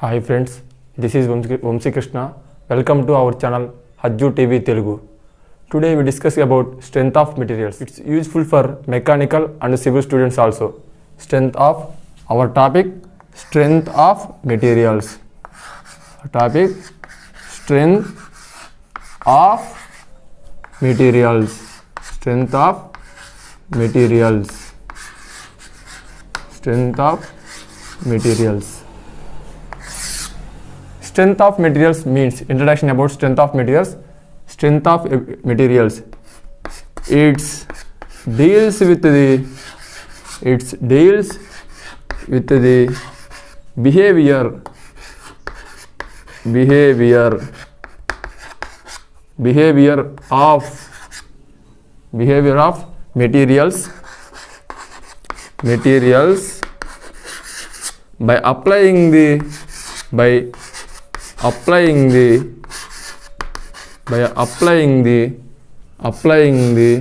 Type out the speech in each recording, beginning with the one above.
Hi friends, this is Vamsi Krishna. Welcome to our channel Hajju TV Telugu. Today we discuss about strength of materials. It's useful for mechanical and civil students also. Strength of our topic, strength of materials. Topic, strength of materials. Strength of materials. Strength of materials. Strength of materials means introduction about strength of materials. Strength of materials, it deals with the behavior of materials by applying the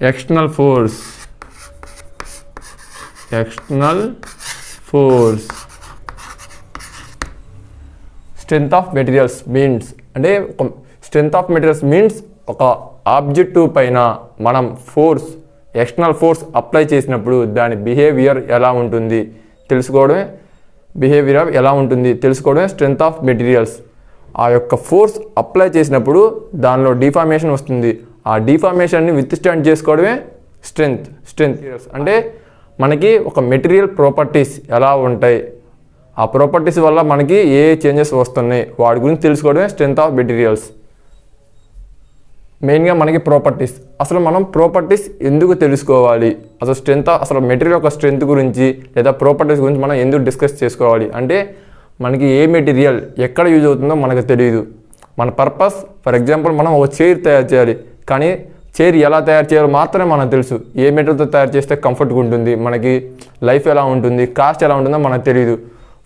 external force. Strength of materials means అంటే strength of materials means ఒక objective పైన మనం force external force apply చేసినప్పుడు దాని behaviour ఎలా ఉంటుంది తెలుసుకోవడమే strength of materials. ఆ యొక్క ఫోర్స్ అప్లై చేసినప్పుడు దానిలో డిఫార్మేషన్ వస్తుంది. ఆ డిఫార్మేషన్ని విత్స్టాండ్ చేసుకోవడమే స్ట్రెంగ్త్. అంటే మనకి ఒక మెటీరియల్ ప్రాపర్టీస్ ఎలా ఉంటాయి, ఆ ప్రాపర్టీస్ వల్ల మనకి ఏ చేంజెస్ వస్తున్నాయి, వాటి గురించి తెలుసుకోవడమే స్ట్రెంగ్త్ ఆఫ్ మెటీరియల్స్. మెయిన్గా మనకి ప్రాపర్టీస్, అసలు మనం ప్రాపర్టీస్ ఎందుకు తెలుసుకోవాలి, అసలు మెటీరియల్ యొక్క స్ట్రెంగ్త్ గురించి లేదా ప్రాపర్టీస్ గురించి మనం ఎందుకు డిస్కస్ చేసుకోవాలి అంటే మనకి ఏ మెటీరియల్ ఎక్కడ యూజ్ అవుతుందో మనకు తెలియదు. మన పర్పస్, ఫర్ ఎగ్జాంపుల్ మనం ఒక చైర్ తయారు చేయాలి, కానీ చైర్ ఎలా తయారు చేయాలో మాత్రమే మనకు తెలుసు. ఏ మెటీరియల్తో తయారు చేస్తే కంఫర్ట్గా ఉంటుంది, మనకి లైఫ్ ఎలా ఉంటుంది, కాస్ట్ ఎలా ఉంటుందో మనకు తెలియదు.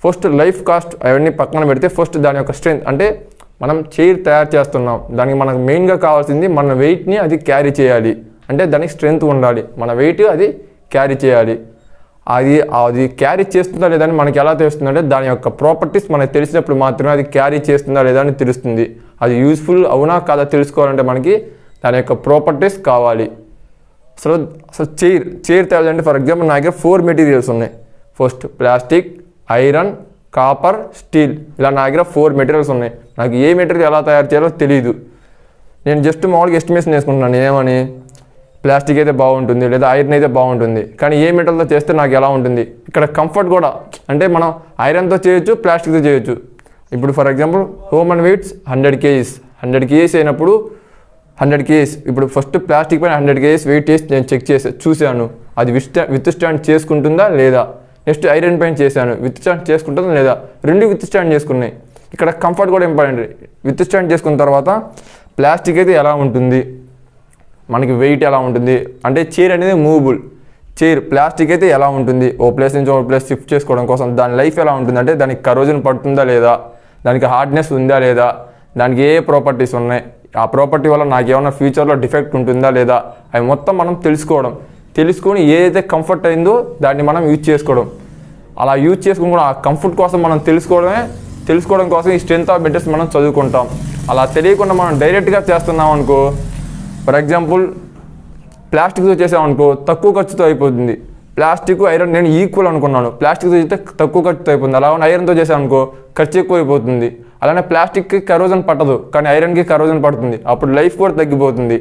ఫస్ట్ లైఫ్, కాస్ట్ అవన్నీ పక్కన పెడితే ఫస్ట్ దాని యొక్క స్ట్రెంగ్త్, అంటే మనం చైర్ తయారు చేస్తున్నాం, దానికి మనకు మెయిన్గా కావాల్సింది మన వెయిట్ని అది క్యారీ చేయాలి, అంటే దానికి స్ట్రెంగ్త్ ఉండాలి, మన వెయిట్ అది క్యారీ చేయాలి. అది క్యారీ చేస్తుందా లేదా అని మనకి ఎలా తెలుస్తుంది అంటే దాని యొక్క ప్రాపర్టీస్ మనకు తెలిసినప్పుడు మాత్రమే అది క్యారీ చేస్తుందా లేదా అని తెలుస్తుంది. అది యూస్ఫుల్ అవునా కాదా తెలుసుకోవాలంటే మనకి దాని యొక్క ప్రాపర్టీస్ కావాలి. అసలు చైర్ తయారు అంటే ఫర్ ఎగ్జాంపుల్ నా దగ్గర 4 మెటీరియల్స్ ఉన్నాయి. First plastic, iron, copper, steel, ఇలా నా దగ్గర 4 మెటీరియల్స్ ఉన్నాయి. నాకు ఏ మెటీరియల్ ఎలా తయారు చేయాలో తెలియదు. నేను జస్ట్ మామూలుగా ఎస్టిమేషన్ చేసుకుంటున్నాను, ఏమని ప్లాస్టిక్ అయితే బాగుంటుంది లేదా ఐరన్ అయితే బాగుంటుంది, కానీ ఏ మెటీరియల్తో చేస్తే నాకు ఎలా ఉంటుంది. ఇక్కడ కంఫర్ట్ కూడా, అంటే మనం ఐరన్తో చేయొచ్చు, ప్లాస్టిక్తో చేయొచ్చు. ఇప్పుడు for example human weights 100 kgs అయినప్పుడు 100 kgs, ఇప్పుడు ఫస్ట్ ప్లాస్టిక్ పైన 100 kgs వెయిట్ చేసి నేను చూశాను అది విత్ స్టాండ్ చేసుకుంటుందా లేదా. నెక్స్ట్ ఐరన్ పైన చేశాను, విత్ స్టాండ్ చేసుకుంటుందా లేదా. రెండు విత్ స్టాండ్ చేసుకున్నాయి. ఇక్కడ కంఫర్ట్ కూడా ఇంపార్టెంట్. విత్ స్టాండ్ చేసుకున్న తర్వాత ప్లాస్టిక్ అయితే ఎలా ఉంటుంది, మనకి వెయిట్ ఎలా ఉంటుంది, అంటే చైర్ అనేది మూవబుల్ చైర్. ప్లాస్టిక్ అయితే ఎలా ఉంటుంది, ఓ ప్లేస్ నుంచి ఓ ప్లేస్ షిఫ్ట్ చేసుకోవడం కోసం దాని లైఫ్ ఎలా ఉంటుంది, అంటే దానికి కరోజన్ పడుతుందా లేదా, దానికి హార్డ్నెస్ ఉందా లేదా, దానికి ఏ ప్రాపర్టీస్ ఉన్నాయి, ఆ ప్రాపర్టీ వల్ల నాకు ఏమైనా ఫ్యూచర్లో డిఫెక్ట్ ఉంటుందా లేదా, అవి మొత్తం మనం తెలుసుకొని ఏదైతే కంఫర్ట్ అయిందో దాన్ని మనం యూజ్ చేసుకోవడం. అలా యూజ్ చేసుకుని కూడా ఆ కంఫర్ట్ కోసం మనం తెలుసుకోవడం కోసం ఈ స్ట్రెంగ్త్ ఆఫ్ మెటీరియల్స్ మనం చదువుకుంటాం. అలా తెలియకుండా మనం డైరెక్ట్గా చేస్తున్నాం అనుకో, ఫర్ ఎగ్జాంపుల్ ప్లాస్టిక్తో చేసామనుకో తక్కువ ఖర్చుతో అయిపోతుంది. ప్లాస్టిక్ ఐరన్ నేను ఈక్వల్ అనుకున్నాను, ప్లాస్టిక్తో చేస్తే తక్కువ ఖర్చుతో అయిపోతుంది. అలా ఐరన్తో చేసామనుకో ఖర్చు ఎక్కువ అయిపోతుంది. అలానే ప్లాస్టిక్కి కరోజన్ పట్టదు, కానీ ఐరన్కి కరోజన్ పడుతుంది, అప్పుడు లైఫ్ కూడా తగ్గిపోతుంది.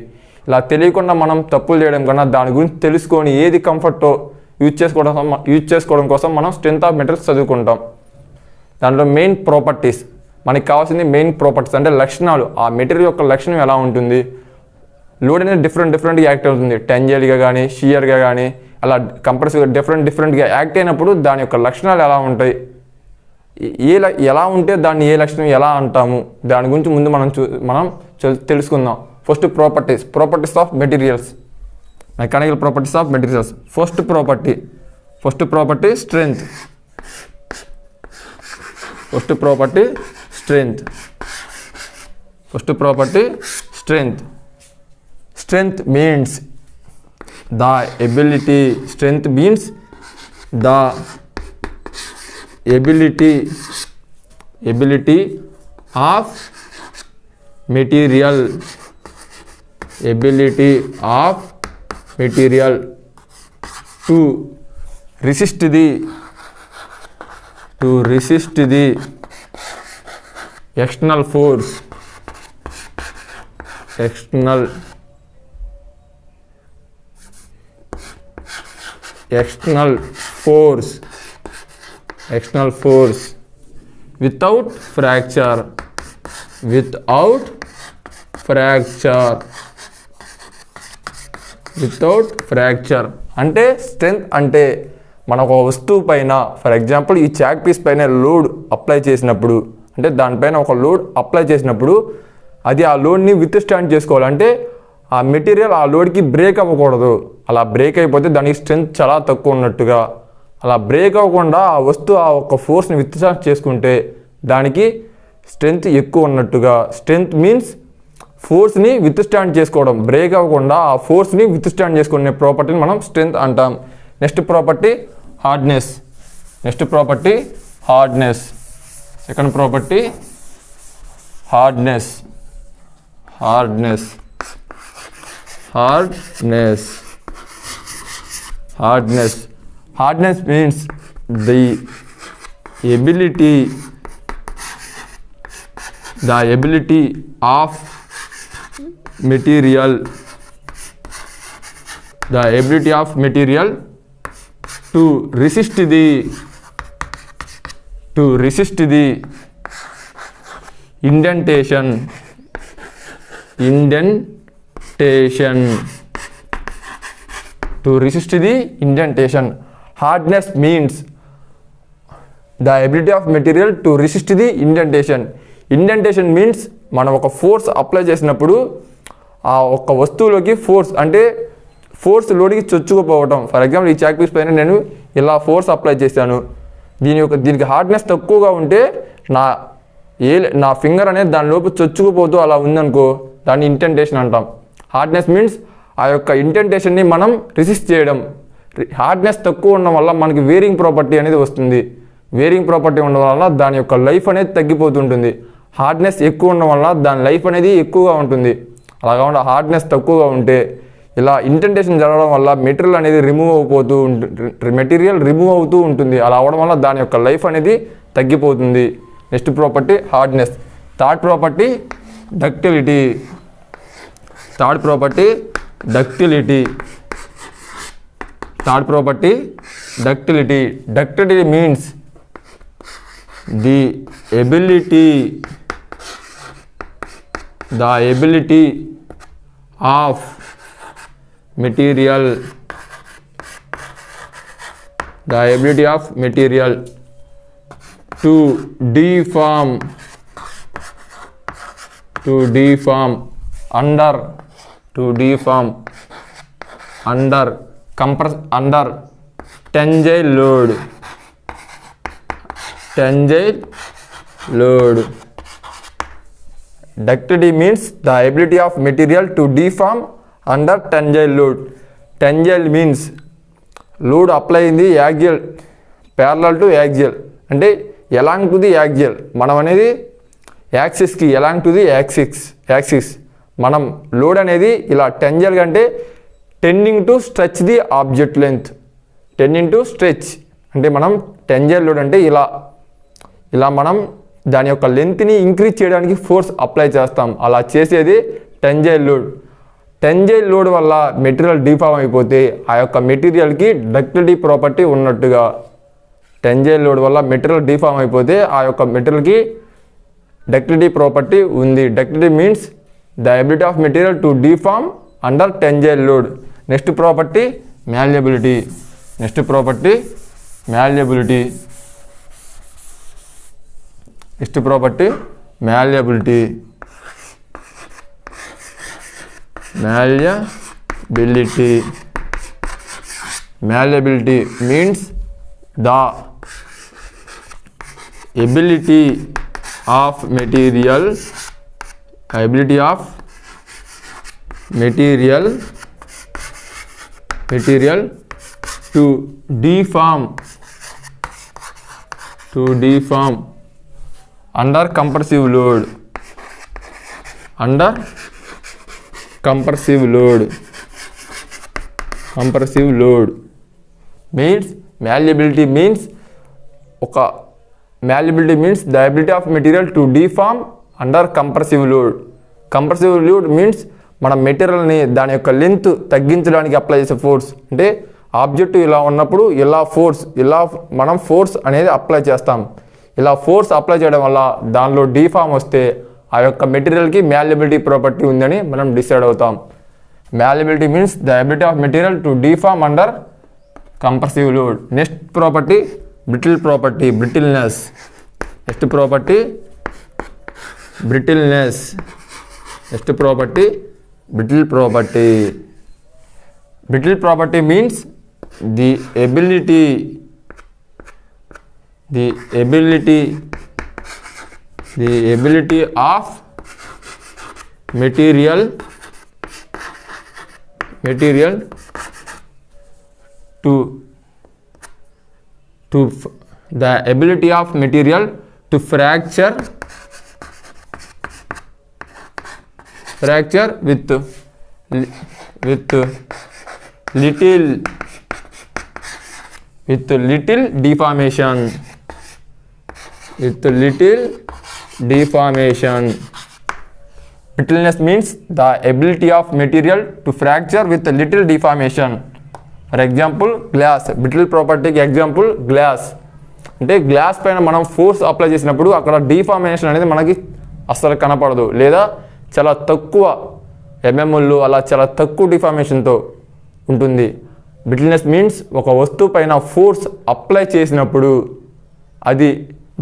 ఇలా తెలియకుండా మనం తప్పులు చేయడం కన్నా దాని గురించి తెలుసుకొని ఏది కంఫర్టో యూజ్ చేసుకోవడం కోసం మనం స్ట్రెంగ్త్ ఆఫ్ మెటీరియల్స్ చదువుకుంటాం. దాంట్లో మెయిన్ ప్రాపర్టీస్, మనకి కావాల్సింది మెయిన్ ప్రాపర్టీస్ అంటే లక్షణాలు. ఆ మెటీరియల్ యొక్క లక్షణం ఎలా ఉంటుంది, లోడ్ అనేది డిఫరెంట్గా యాక్ట్ అవుతుంది, టెంజైల్గా కానీ షియర్గా కానీ అలా కంప్రెసివ్గా డిఫరెంట్గా యాక్ట్ అయినప్పుడు దాని యొక్క లక్షణాలు ఎలా ఉంటాయి, ఎలా ఉంటే దాన్ని ఏ లక్షణం ఎలా అంటాము, దాని గురించి ముందు మనం తెలుసుకుందాం. First properties of materials, mechanical properties of materials. First property strength. First property strength. Strength means the ability ability of material to resist the external force without fracture అంటే స్ట్రెంత్ అంటే మన ఒక వస్తువు పైన ఫర్ ఎగ్జాంపుల్ ఈ chalk piece పైన load apply చేసినప్పుడు అంటే దానిపైన ఒక లోడ్ అప్లై చేసినప్పుడు అది ఆ లోడ్ని విత్ స్టాండ్ చేసుకోవాలి. అంటే ఆ మెటీరియల్ ఆ లోడ్కి బ్రేక్ అవ్వకూడదు. అలా బ్రేక్ అయిపోతే దానికి స్ట్రెంత్ చాలా తక్కువ ఉన్నట్టుగా. అలా బ్రేక్ అవ్వకుండా ఆ వస్తువు ఆ ఒక ఫోర్స్ని విత్ స్టాండ్ చేసుకుంటే దానికి స్ట్రెంత్ ఎక్కువ ఉన్నట్టుగా. స్ట్రెంత్ మీన్స్ ఫోర్స్ని విత్ స్టాండ్ చేసుకోవడం, బ్రేక్ అవ్వకుండా ఆ ఫోర్స్ని విత్ స్టాండ్ చేసుకునే ప్రాపర్టీని మనం స్ట్రెంత్ అంటాం. Next property hardness. Second property hardness means the ability of material to resist the indentation. Hardness means the ability of material to resist the indentation. Indentation means మనం ఒక force apply చేసినప్పుడు ఆ ఒక్క వస్తువులోకి force అంటే force లోడ్కి చొచ్చుకుపోవటం. For example ఈ chalk piece పైన నేను ఇలా ఫోర్స్ అప్లై చేశాను. దీనికి హార్డ్నెస్ తక్కువగా ఉంటే నా ఫింగర్ అనేది దానిలోపు చొచ్చుకుపోతూ అలా ఉందనుకో, దాన్ని ఇంటెంటేషన్ అంటాం. హార్డ్నెస్ మీన్స్ ఆ యొక్క ఇంటెంటేషన్ని మనం రెసిస్ట్ చేయడం. హార్డ్నెస్ తక్కువ ఉండడం వల్ల మనకి వేరింగ్ ప్రాపర్టీ అనేది వస్తుంది. వేరింగ్ ప్రాపర్టీ ఉండడం వల్ల దాని యొక్క లైఫ్ అనేది తగ్గిపోతుంటుంది. హార్డ్నెస్ ఎక్కువ ఉండడం వల్ల దాని లైఫ్ అనేది ఎక్కువగా ఉంటుంది. అలా కాకుండా హార్డ్నెస్ తక్కువగా ఉంటే ఇలా ఇంటెంటేషన్ జరగడం వల్ల మెటీరియల్ అనేది రిమూవ్ అవుతూ ఉంటుంది. అలా అవడం వల్ల దాని యొక్క లైఫ్ అనేది తగ్గిపోతుంది. Next property hardness. Third property ductility. Ductility means the ability of material to deform under tensile load. Ductility means the ability of material to deform under tensile load. Tensile means load apply in the axial parallel to axial అంటే along to the axial. మనం అనేది యాక్సిస్కి along to the axis మనం load అనేది ఇలా టెంజల్ కంటే tending to stretch the object length. అంటే మనం టెంజల్ load అంటే ఇలా మనం దాని యొక్క లెంత్ని ఇంక్రీజ్ చేయడానికి ఫోర్స్ అప్లై చేస్తాం. అలా చేసేది టెంజైల్ లోడ్ వల్ల మెటీరియల్ డిఫార్మ్ అయిపోతే ఆ యొక్క మెటీరియల్కి డక్టిలిటీ ప్రాపర్టీ ఉన్నట్టుగా. టెంజైల్ లోడ్ వల్ల మెటీరియల్ డిఫార్మ్ అయిపోతే ఆ యొక్క మెటీరియల్కి డక్టిలిటీ ప్రాపర్టీ ఉంది. Ductility means the ability of material to deform under tensile load. Next property malleability. Malleability means the ability of material to deform under compressive load, under compressive load, compressive load means malleability means malleability means the ability of material to deform under compressive load. Compressive load means మన మెటీరియల్ని దాని యొక్క length తగ్గించడానికి apply చేసే force. అంటే object ఇలా ఉన్నప్పుడు ఇలా మనం ఫోర్స్ అనేది అప్లై చేస్తాం. ఇలా ఫోర్స్ అప్లై చేయడం వల్ల దానిలో డిఫార్మ్ వస్తే ఆ యొక్క మెటీరియల్కి malleability ప్రాపర్టీ ఉందని మనం డిసైడ్ అవుతాం. malleability means the ability of material to deform under compressive load. Next property brittle property, brittleness. Next property brittleness. Next property brittle property. Brittle property means the ability of material to the ability of material to fracture with little deformation. Brittleness means the ability of material to fracture with little deformation. For example glass. Brittle ప్రాపర్టీకి example glass. అంటే glass పైన మనం force apply చేసినప్పుడు అక్కడ deformation అనేది మనకి అస్సలు కనపడదు, లేదా చాలా తక్కువ ఎంఎంలు అలా చాలా తక్కువ డిఫార్మేషన్తో ఉంటుంది. బ్రిటిల్నెస్ మీన్స్ ఒక వస్తువు పైన ఫోర్స్ అప్లై చేసినప్పుడు అది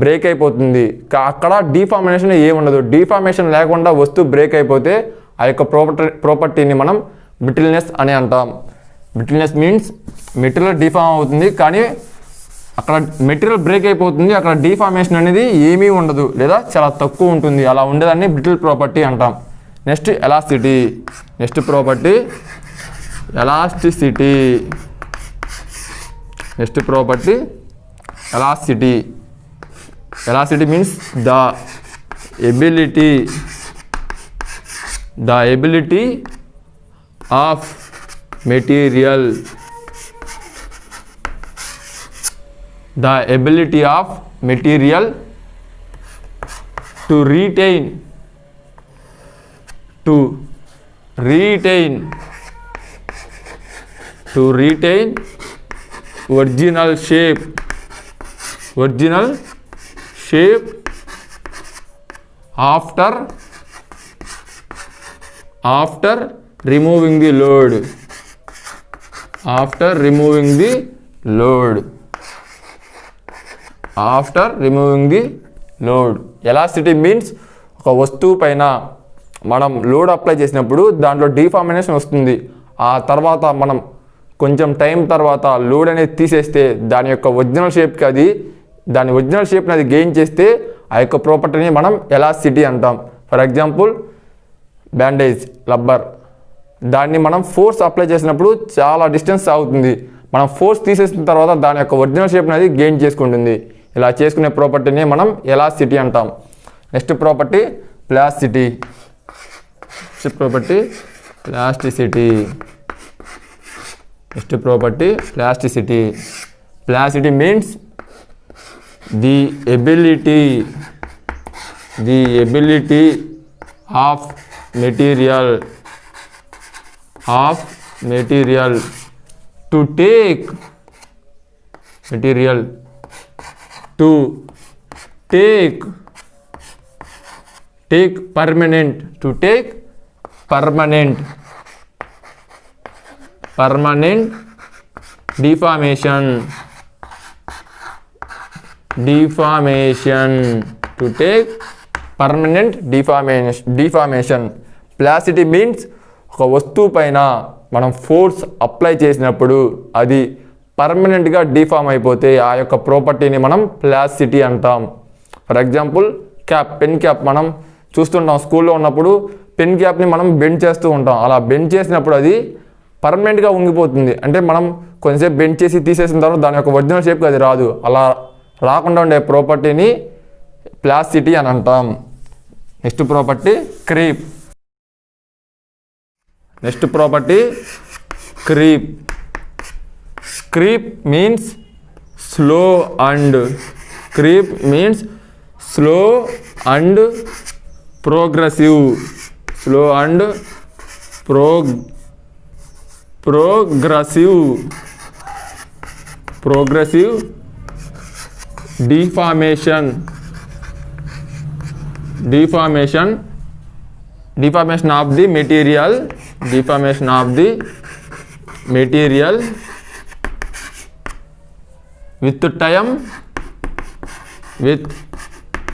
బ్రేక్ అయిపోతుంది. అక్కడ డిఫార్మేషన్ ఏముండదు. డిఫార్మేషన్ లేకుండా వస్తువు బ్రేక్ అయిపోతే ఆ యొక్క ప్రాపర్టీని మనం బ్రిటిల్నెస్ అని అంటాం. బ్రిటిల్నెస్ మీన్స్ మెటీరియల్ డిఫార్మ్ అవుతుంది, కానీ అక్కడ మెటీరియల్ బ్రేక్ అయిపోతుంది, అక్కడ డిఫార్మేషన్ అనేది ఏమీ ఉండదు లేదా చాలా తక్కువ ఉంటుంది. అలా ఉండేదాన్ని బ్రిటిల్ ప్రాపర్టీ అంటాం. Next elasticity. Next property elasticity. Next property elasticity. Elasticity means the ability of material to retain original shape after removing the load. After removing the load. Elasticity means ఒక వస్తువు పైన మనం లోడ్ అప్లై చేసినప్పుడు దాంట్లో deformation వస్తుంది. ఆ తర్వాత మనం కొంచెం టైం తర్వాత లోడ్ అనేది తీసేస్తే దాని యొక్క ఒరిజినల్ షేప్ని అది గెయిన్ చేస్తే ఆ యొక్క ప్రాపర్టీని మనం ఎలాస్టిసిటీ అంటాం. For example bandage, rubber. దాన్ని మనం ఫోర్స్ అప్లై చేసినప్పుడు చాలా డిస్టెన్స్ అవుతుంది. మనం ఫోర్స్ తీసేసిన తర్వాత దాని యొక్క ఒరిజినల్ షేప్ అనేది గెయిన్ చేసుకుంటుంది. ఇలా చేసుకునే ప్రాపర్టీని మనం ఎలాస్టిసిటీ అంటాం. Next property plasticity. Next property plasticity. Plasticity means the ability of material to take permanent deformation. To take permanent deformation. Plasticity means ఒక వస్తువు పైన మనం ఫోర్స్ అప్లై చేసినప్పుడు అది పర్మనెంట్గా డిఫార్మ్ అయిపోతే ఆ యొక్క ప్రాపర్టీని మనం ప్లాస్టిసిటీ అంటాం. ఫర్ ఎగ్జాంపుల్ పెన్ క్యాప్ మనం చూస్తుంటాం. స్కూల్లో ఉన్నప్పుడు పెన్ క్యాప్ని మనం బెండ్ చేస్తూ ఉంటాం. అలా బెండ్ చేసినప్పుడు అది పర్మనెంట్గా ఉంగిపోతుంది. అంటే మనం కొంచెంసేపు బెండ్ చేసి తీసేసిన తర్వాత దాని యొక్క ఒరిజినల్ షేప్కి అది రాదు. అలా రాకుండా ఉండే ప్రాపర్టీని ప్లాసిటీ అని అంటాం. Next property creep. Next property creep. Creep means slow and progressive. progressive deformation of the material with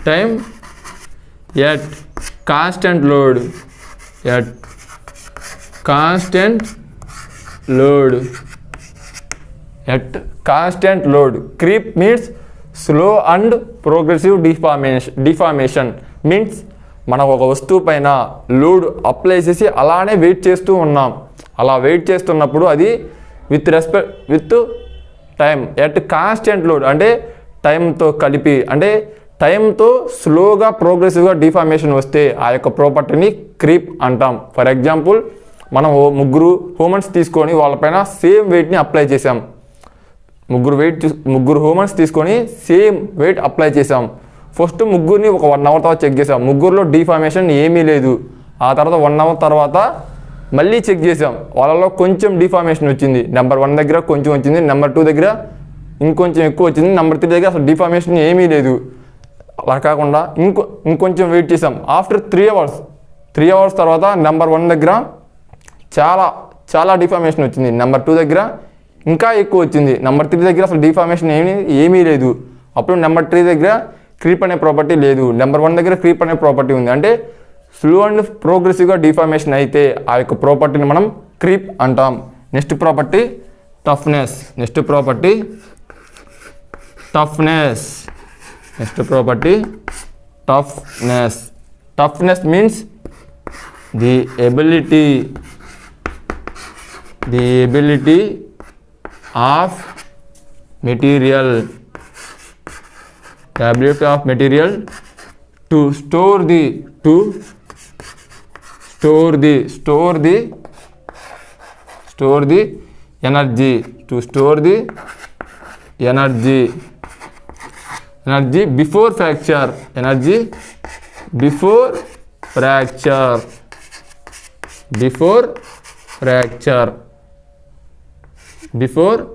time at constant load. Creep means slow and progressive deformation. Means మనం ఒక వస్తువు పైన లోడ్ అప్లై చేసి అలానే వెయిట్ చేస్తూ ఉన్నాం. అలా wait చేస్తున్నప్పుడు అది with time at constant load అంటే టైంతో కలిపి, అంటే టైంతో స్లోగా ప్రోగ్రెసివ్గా డిఫార్మేషన్ వస్తే ఆ యొక్క ప్రాపర్టీని క్రీప్ అంటాం. ఫర్ ఎగ్జాంపుల్, మనం ముగ్గురు హ్యూమన్స్ తీసుకొని వాళ్ళపైన సేమ్ వెయిట్ని అప్లై చేసాం. ముగ్గురు హ్యూమన్స్ తీసుకొని సేమ్ వెయిట్ అప్లై చేసాం. ఫస్ట్ ముగ్గురిని ఒక 1 అవర్ తర్వాత చెక్ చేసాం. ముగ్గురులో డిఫార్మేషన్ ఏమీ లేదు. ఆ తర్వాత 1 అవర్ తర్వాత మళ్ళీ చెక్ చేసాం. వాళ్ళలో కొంచెం డిఫార్మేషన్ వచ్చింది. నెంబర్ 1 దగ్గర కొంచెం వచ్చింది, నెంబర్ 2 దగ్గర ఇంకొంచెం ఎక్కువ వచ్చింది, నెంబర్ 3 దగ్గర అసలు డిఫార్మేషన్ ఏమీ లేదు. అలా కాకుండా ఇంకొంచెం వెయిట్ చేసాం. ఆఫ్టర్ 3 అవర్స్ తర్వాత నెంబర్ 1 దగ్గర చాలా డిఫార్మేషన్ వచ్చింది, నెంబర్ 2 దగ్గర ఇంకా ఎక్కువ వచ్చింది, నెంబర్ 3 దగ్గర అసలు డిఫార్మేషన్ ఏమీ లేదు. అప్పుడు నెంబర్ 3 దగ్గర క్రీప్ అనే ప్రాపర్టీ లేదు, నెంబర్ 1 దగ్గర క్రీప్ అనే ప్రాపర్టీ ఉంది. అంటే స్లో అండ్ ప్రోగ్రెసివ్గా డిఫార్మేషన్ అయితే ఆ యొక్క ప్రాపర్టీని మనం క్రీప్ అంటాం. Next property toughness. Toughness means the ability of material to store the energy before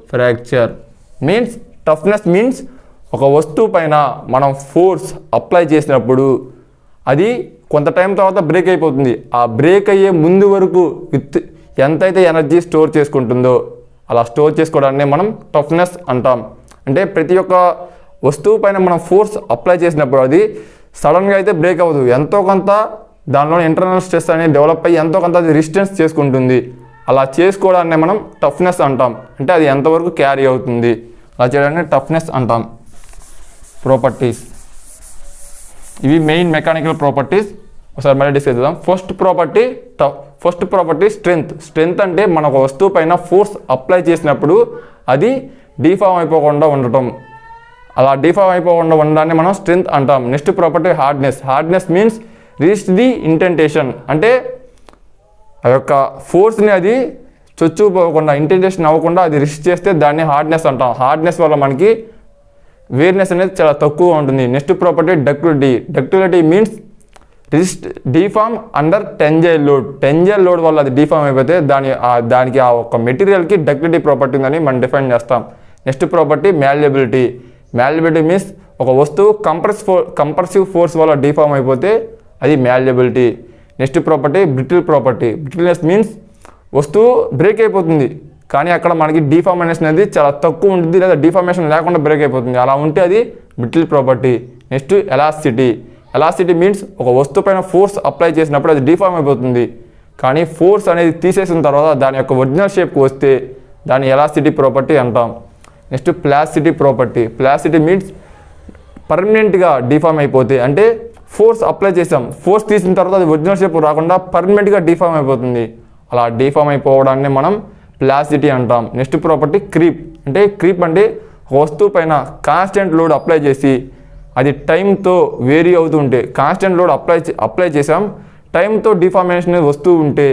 fracture. Means toughness means ఒక వస్తువు పైన మనం ఫోర్స్ అప్లై చేసినప్పుడు అది కొంత టైం తర్వాత బ్రేక్ అయిపోతుంది. ఆ బ్రేక్ అయ్యే ముందు వరకు ఎంతైతే ఎనర్జీ స్టోర్ చేసుకుంటుందో అలా స్టోర్ చేసుకోవడాన్ని మనం టఫ్నెస్ అంటాం. అంటే ప్రతి ఒక్క వస్తువు పైన మనం ఫోర్స్ అప్లై చేసినప్పుడు అది సడన్గా అయితే బ్రేక్ అవ్వదు. ఎంతో కొంత దానిలో ఇంటర్నల్ స్ట్రెస్ అనేది డెవలప్ అయ్యి ఎంతో కొంత అది రెసిస్టెన్స్ చేసుకుంటుంది. అలా చేసుకోవడాన్ని మనం టఫ్నెస్ అంటాం. అంటే అది ఎంతవరకు క్యారీ అవుతుంది అలా చేయడాన్ని టఫ్నెస్ అంటాం. ప్రాపర్టీస్ ఇవి మెయిన్ మెకానికల్ ప్రాపర్టీస్. ఒకసారి మళ్ళీ డిస్కస్ చేద్దాం. ఫస్ట్ ప్రాపర్టీ స్ట్రెంగ్త్ అంటే మన ఒక వస్తువు పైన ఫోర్స్ అప్లై చేసినప్పుడు అది డిఫార్మ్ అయిపోకుండా ఉండటం. అలా డిఫార్మ్ అయిపోకుండా ఉండడాన్ని మనం స్ట్రెంగ్త్ అంటాం. Next property hardness means reach the indentation. అంటే ఆ యొక్క ఫోర్స్ని అది చొచ్చుకుపోకుండా ఇంటెంటేషన్ అవ్వకుండా అది రిస్ట్ చేస్తే దాన్ని హార్డ్నెస్ అంటాం. హార్డ్నెస్ వల్ల మనకి వేర్నెస్ అనేది చాలా తక్కువ ఉంటుంది. Next property ductility means deform under tensile load వల్ల అది డిఫార్మ్ అయిపోతే దానికి ఆ ఒక మెటీరియల్కి డక్టిలిటీ ప్రాపర్టీ ఉందని మనం డిఫైన్ చేస్తాం. నెక్స్ట్ ప్రాపర్టీ మ్యాల్యబిలిటీ మీన్స్ ఒక వస్తువు కంప్రెసివ్ ఫోర్స్ వల్ల డిఫార్మ్ అయిపోతే అది మ్యాల్యబిలిటీ. నెక్స్ట్ ప్రాపర్టీ బ్రిటిల్నెస్ మీన్స్ వస్తువు బ్రేక్ అయిపోతుంది కానీ అక్కడ మనకి డిఫార్మేషన్ అనేది చాలా తక్కువ ఉంటుంది, లేదా డిఫార్మేషన్ లేకుండా బ్రేక్ అయిపోతుంది. అలా ఉంటే అది brittle property. Next elasticity means ఒక వస్తువు పైన ఫోర్స్ అప్లై చేసినప్పుడు అది డిఫార్మ్ అయిపోతుంది కానీ ఫోర్స్ అనేది తీసేసిన తర్వాత దాని యొక్క ఒరిజినల్ షేప్కి వస్తే దాన్ని ఎలాసిటీ ప్రాపర్టీ అంటాం. నెక్స్ట్ ప్లాసిటీ మీన్స్ పర్మనెంట్గా డిఫార్మ్ అయిపోతే, అంటే ఫోర్స్ అప్లై చేసాం, ఫోర్స్ తీసిన తర్వాత అది ఒరిజినల్ షేప్ రాకుండా పర్మనెంట్గా డిఫార్మ్ అయిపోతుంది. అలా డిఫార్మ్ అయిపోవడాన్ని మనం ప్లాసిటీ అంటాం. నెక్స్ట్ ప్రాపర్టీ క్రీప్ అంటే ఒక వస్తువు పైన కాన్స్టెంట్ లోడ్ అప్లై చేసి అది టైంతో వేరీ అవుతూ ఉంటే, కాన్స్టెంట్ లోడ్ అప్లై చేసాం, టైంతో డిఫార్మేషన్ వస్తూ ఉంటే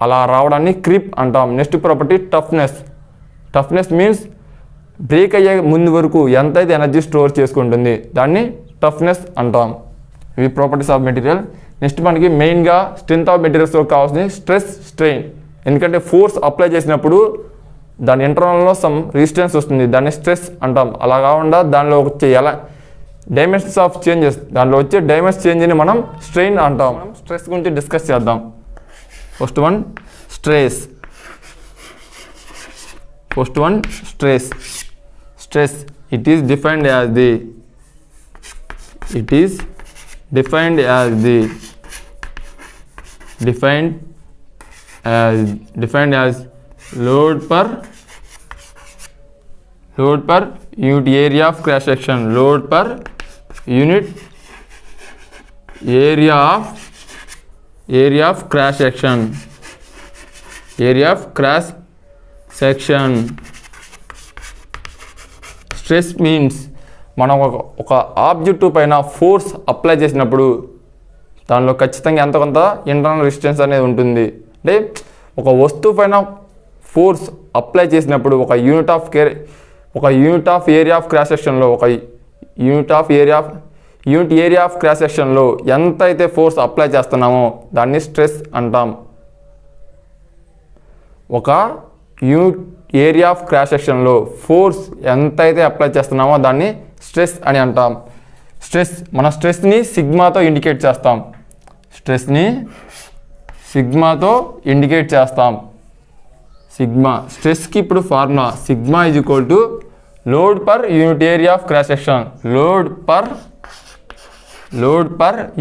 అలా రావడాన్ని క్రీప్ అంటాం. Next property toughness means break అయ్యే ముందు వరకు ఎంతైతే ఎనర్జీ స్టోర్ చేసుకుంటుంది దాన్ని టఫ్నెస్ అంటాం. ఇవి ప్రాపర్టీస్ ఆఫ్ మెటీరియల్. నెక్స్ట్ మనకి మెయిన్గా స్ట్రెంత్ ఆఫ్ మెటీరియల్స్లో కావాల్సింది స్ట్రెస్, స్ట్రెయిన్. ఎందుకంటే ఫోర్స్ అప్లై చేసినప్పుడు దాని ఇంటర్నల్లో సమ్ రెసిస్టెన్స్ వస్తుంది, దాన్ని స్ట్రెస్ అంటాం. అలా కాకుండా దానిలో వచ్చే డైమెన్షన్స్ ఆఫ్ చేంజెస్, దానిలో వచ్చే డైమెన్షన్ చేంజ్ని మనం స్ట్రెయిన్ అంటాం. మనం స్ట్రెస్ గురించి డిస్కస్ చేద్దాం. First one stress. It is defined as load per unit area of cross section. Load per unit area of cross section. Stress means మనం ఒక ఆబ్జెక్టివ్ పైన ఫోర్స్ అప్లై చేసినప్పుడు దానిలో ఖచ్చితంగా ఎంతో కొంత ఇంటర్నల్ రెసిస్టెన్స్ అనేది ఉంటుంది. అంటే ఒక వస్తువు పైన ఫోర్స్ అప్లై చేసినప్పుడు ఒక unit of area of cross సెక్షన్లో యూనిట్ ఏరియా ఆఫ్ క్రాస్ సెక్షన్లో ఎంత అయితే ఫోర్స్ అప్లై చేస్తున్నామో దాన్ని స్ట్రెస్ అంటాం. ఒక యూనిట్ ఏరియా ఆఫ్ క్రాస్ సెక్షన్లో ఫోర్స్ ఎంతైతే అప్లై చేస్తున్నామో దాన్ని స్ట్రెస్ అని అంటాం. మన స్ట్రెస్ని సిగ్మాతో ఇండికేట్ చేస్తాం. స్ట్రెస్కి ఇప్పుడు formula sigma is equal to load per unit area of cross section. Load per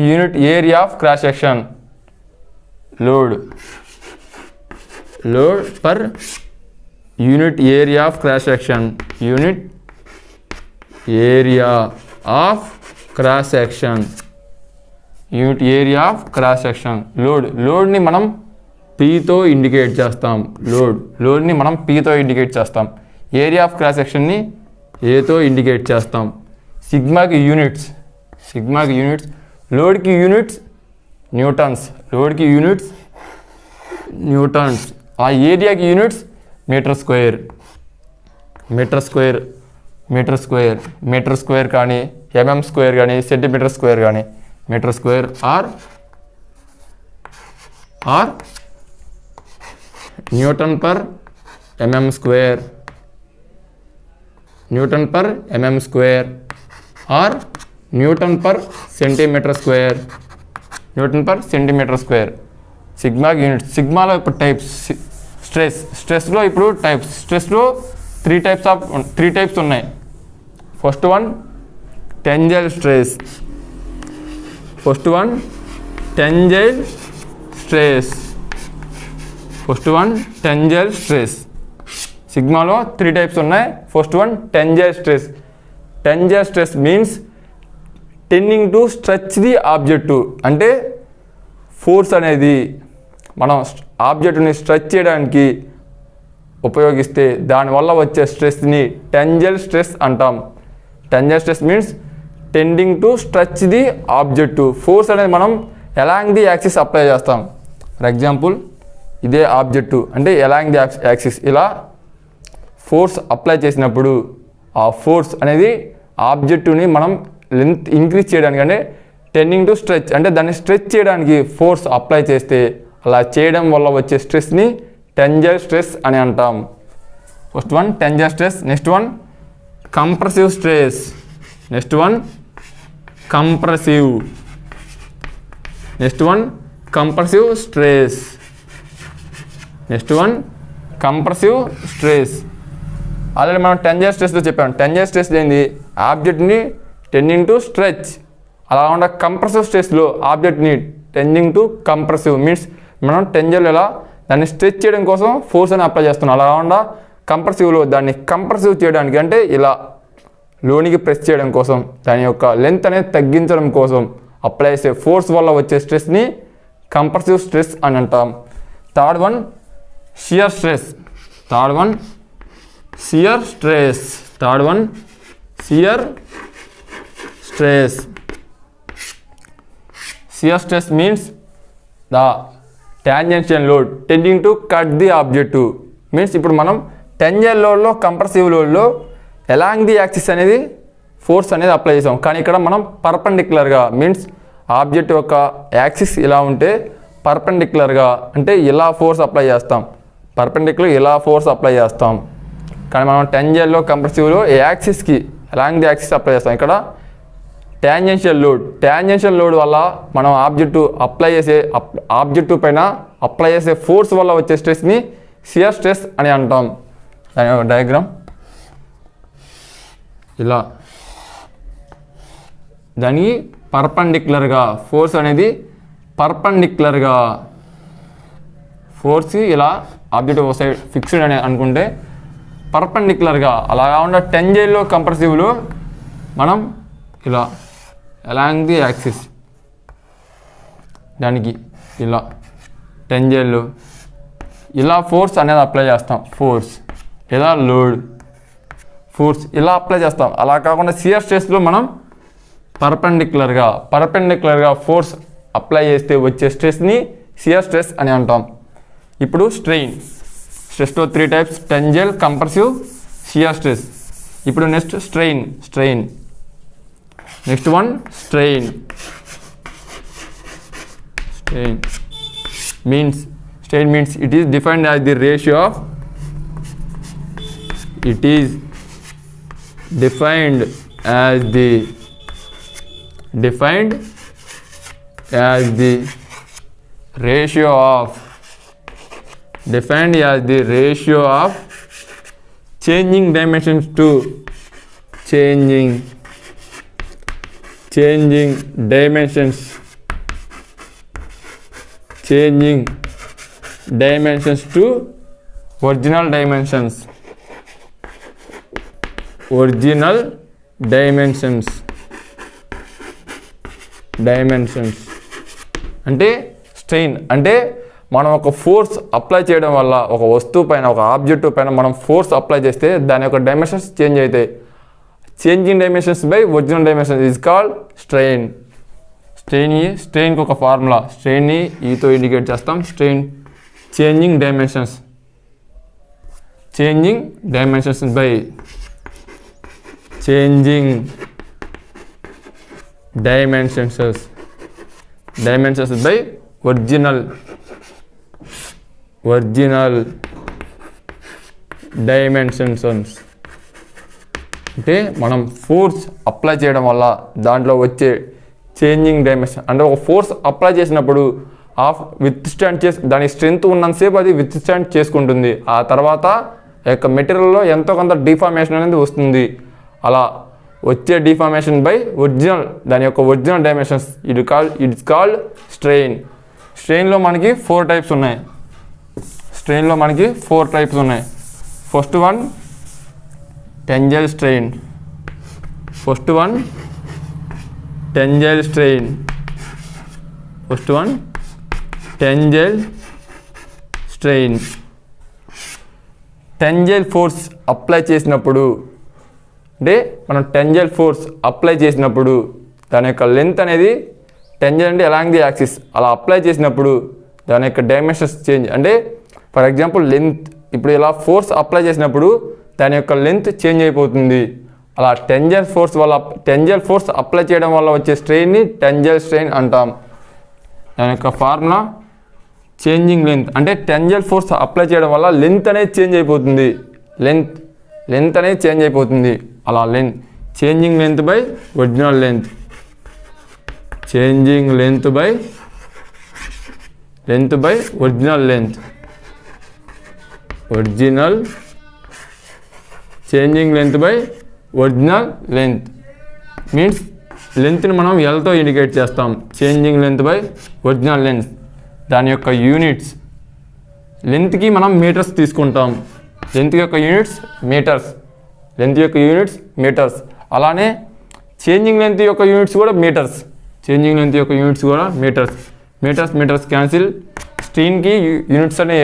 unit area of cross section. Load per unit area of cross section. Unit area of cross section. లోడ్ని మనం పీతో indicate చేస్తాం. Area of cross సెక్షన్ని ఏతో indicate చేస్తాం. సిగ్మాకి units. లోడ్కి units newtons. ఆ ఏరియాకి యూనిట్స్ మీటర్ స్క్వేర్ కానీ ఎంఎం స్క్వేర్ కానీ సెంటీమీటర్ స్క్వేర్ కానీ metre square or newton per MM square or newton per centimetre square. సిగ్మాకి యూనిట్స్. సిగ్మాలో ఇప్పుడు టైప్స్. స్ట్రెస్లో ఇప్పుడు టైప్స్. స్ట్రెస్లో త్రీ టైప్స్ ఉన్నాయి. First one tensile stress. సిగ్మాలో త్రీ టైప్స్ ఉన్నాయి. First one tensile stress means tending to stretch the objective. అంటే ఫోర్స్ అనేది మనం ఆబ్జెక్ట్ని స్ట్రెచ్ చేయడానికి ఉపయోగిస్తే దానివల్ల వచ్చే స్ట్రెస్ని టెంజైల్ స్ట్రెస్ అంటాం. Tensile stress means tending to stretch the objective. Force అనేది మనం ఎలాంగ్ ది యాక్సిస్ అప్లై చేస్తాం. ఫర్ ఎగ్జాంపుల్ ఇదే ఆబ్జెక్టివ్ అంటే ఎలాంగ్ ది యాక్సిస్ ఇలా ఫోర్స్ అప్లై చేసినప్పుడు ఆ ఫోర్స్ అనేది ఆబ్జెక్టివ్ని మనం లెంత్ ఇంక్రీజ్ చేయడానికి అంటే టెండింగ్ టు స్ట్రెచ్ అంటే దాన్ని స్ట్రెచ్ చేయడానికి ఫోర్స్ అప్లై చేస్తే అలా చేయడం వల్ల వచ్చే స్ట్రెస్ని టెంజైల్ స్ట్రెస్ అని అంటాం. First one tensile stress. Next one compressive stress. Next one compressive stress. Already మనం టెంజైల్ స్ట్రెస్లో చెప్పాం. టెంజైల్ స్ట్రెస్ ఏంది? ఆబ్జెక్ట్ని టెండింగ్ టు స్ట్రెచ్. అలా ఉన్న కంప్రెసివ్ స్ట్రెస్లో ఆబ్జెక్ట్ని టెండింగ్ టు కంప్రెసివ్ మీన్స్ మనం టెంజైల్ ఎలా దాన్ని స్ట్రెచ్ చేయడం కోసం ఫోర్స్ అని అప్లై చేస్తున్నాం. అలా కాకుండా కంప్రెసివ్లో దాన్ని కంప్రెసివ్ చేయడానికి అంటే ఇలా లోనికి ప్రెస్ చేయడం కోసం దాని యొక్క లెంత్ అనేది తగ్గించడం కోసం అప్లై చేసే ఫోర్స్ వల్ల వచ్చే స్ట్రెస్ని కంప్రెసివ్ స్ట్రెస్ అని అంటాం. Third one shear stress. Shear stress means the tangential load tending to cut the objective. Means ఇప్పుడు మనం టెంజెంట్ లోడ్లో కంప్రెసివ్ లోడ్లో ఎలాంగ్ ది యాక్సిస్ అనేది ఫోర్స్ అనేది అప్లై చేసాం. కానీ ఇక్కడ మనం పర్పెండిక్యులర్గా మీన్స్ ఆబ్జెక్ట్ యొక్క యాక్సిస్ ఇలా ఉంటే పర్పెండిక్యులర్గా అంటే ఇలా ఫోర్స్ అప్లై చేస్తాం. పర్పెండిక్యులర్ ఇలా ఫోర్స్ అప్లై చేస్తాం. కానీ మనం టెంజెంట్లో కంప్రెసివ్లో యాక్సిస్కి ఎలాంగ్ ది యాక్సిస్ అప్లై చేస్తాం. ఇక్కడ టాంజెన్షియల్ లోడ్ వల్ల మనం ఆబ్జెక్టివ్ పైన అప్లై చేసే ఫోర్స్ వల్ల వచ్చే స్ట్రెస్ని షియర్ స్ట్రెస్ అని అంటాం. దాని ఒక డయాగ్రామ్ ఇలా, దానికి పర్పెండిక్యులర్గా ఫోర్స్ అనేది పర్పెండిక్యులర్గా ఫోర్స్ ఇలా ఆబ్జెక్టివ్ సైడ్ ఫిక్స్డ్ అని అనుకుంటే పర్పెండిక్యులర్గా అలా కాకుండా టెంజెంట్లో కంప్రెసివ్లో మనం ఇలా అలాంగ్ ది యాక్సిస్ దానికి ఇలా టెంజెంట్లో ఇలా ఫోర్స్ అనేది అప్లై చేస్తాం. ఫోర్స్ లేదా లోడ్ ఫోర్స్ ఇలా అప్లై చేస్తాం. అలా కాకుండా షియర్ స్ట్రెస్లో మనం పర్పెండిక్యులర్గా ఫోర్స్ అప్లై చేస్తే వచ్చే స్ట్రెస్ని షియర్ స్ట్రెస్ అని అంటాం. ఇప్పుడు స్ట్రెస్లో 3 టైప్స్: టెంజెంట్, కంప్రెసివ్, షియర్ స్ట్రెస్. ఇప్పుడు next strain. Next one strain means it is defined as the ratio of defined as the ratio of changing dimensions to changing dimensions to original dimensions అంటే strain అంటే మనం ఒక force apply చేయడం వల్ల ఒక వస్తువు పైన ఒక ఆబ్జెక్టివ్ పైన మనం ఫోర్స్ అప్లై చేస్తే దాని యొక్క డైమెన్షన్స్ చేంజ్ అవుతాయి. Changing dimensions by original dimensions is called strain. స్ట్రెయిన్కి ఒక ఫార్ములా, స్ట్రెయిన్ని ఈతో ఇండికేట్ చేస్తాం. Strain changing dimensions by by original dimensions. అంటే మనం ఫోర్స్ అప్లై చేయడం వల్ల దాంట్లో వచ్చే చేంజింగ్ డైమెన్షన్ అంటే ఒక ఫోర్స్ అప్లై చేసినప్పుడు దాని స్ట్రెంత్ ఉన్నంతసేపు అది విత్స్టాండ్ చేసుకుంటుంది. ఆ తర్వాత యొక్క మెటీరియల్లో ఎంతో కొంత డిఫార్మేషన్ అనేది వస్తుంది. అలా వచ్చే డిఫార్మేషన్ బై దాని యొక్క ఒరిజినల్ డైమెన్షన్స్ ఇట్స్ కాల్డ్ స్ట్రెయిన్లో మనకి 4 టైప్స్ ఉన్నాయి. First one tangent strain. Tangent force apply చేసినప్పుడు అంటే మనం టెంజెంట్ ఫోర్స్ అప్లై చేసినప్పుడు దాని యొక్క లెంత్ అనేది టెంజెంట్ అంటే అలాంగ్ ది యాక్సిస్ అలా అప్లై చేసినప్పుడు దాని యొక్క డైమెన్షన్స్ చేంజ్. అంటే ఫర్ ఎగ్జాంపుల్ లెంత్ ఇప్పుడు ఇలా ఫోర్స్ అప్లై చేసినప్పుడు దాని యొక్క లెంత్ చేంజ్ అయిపోతుంది. అలా టెంజెంట్ ఫోర్స్ అప్లై చేయడం వల్ల వచ్చే స్ట్రెయిన్ని టెంజెంట్ స్ట్రెయిన్ అంటాం. దాని యొక్క ఫార్ములా చేంజింగ్ లెంత్ అంటే టెంజెంట్ ఫోర్స్ అప్లై చేయడం వల్ల లెంత్ అనేది చేంజ్ అయిపోతుంది. అలా changing length by original length. Changing length by original length. Means లెంత్ని మనం ఎల్తో ఇండికేట్ చేస్తాం. Changing length by original length. దాని యొక్క యూనిట్స్ లెంత్కి మనం మీటర్స్ తీసుకుంటాం. లెంత్ యొక్క యూనిట్స్ మీటర్స్. అలానే చేంజింగ్ లెంత్ యొక్క యూనిట్స్ కూడా మీటర్స్. Metres cancel. స్ట్రెయిన్కి యూనిట్స్ అనేవి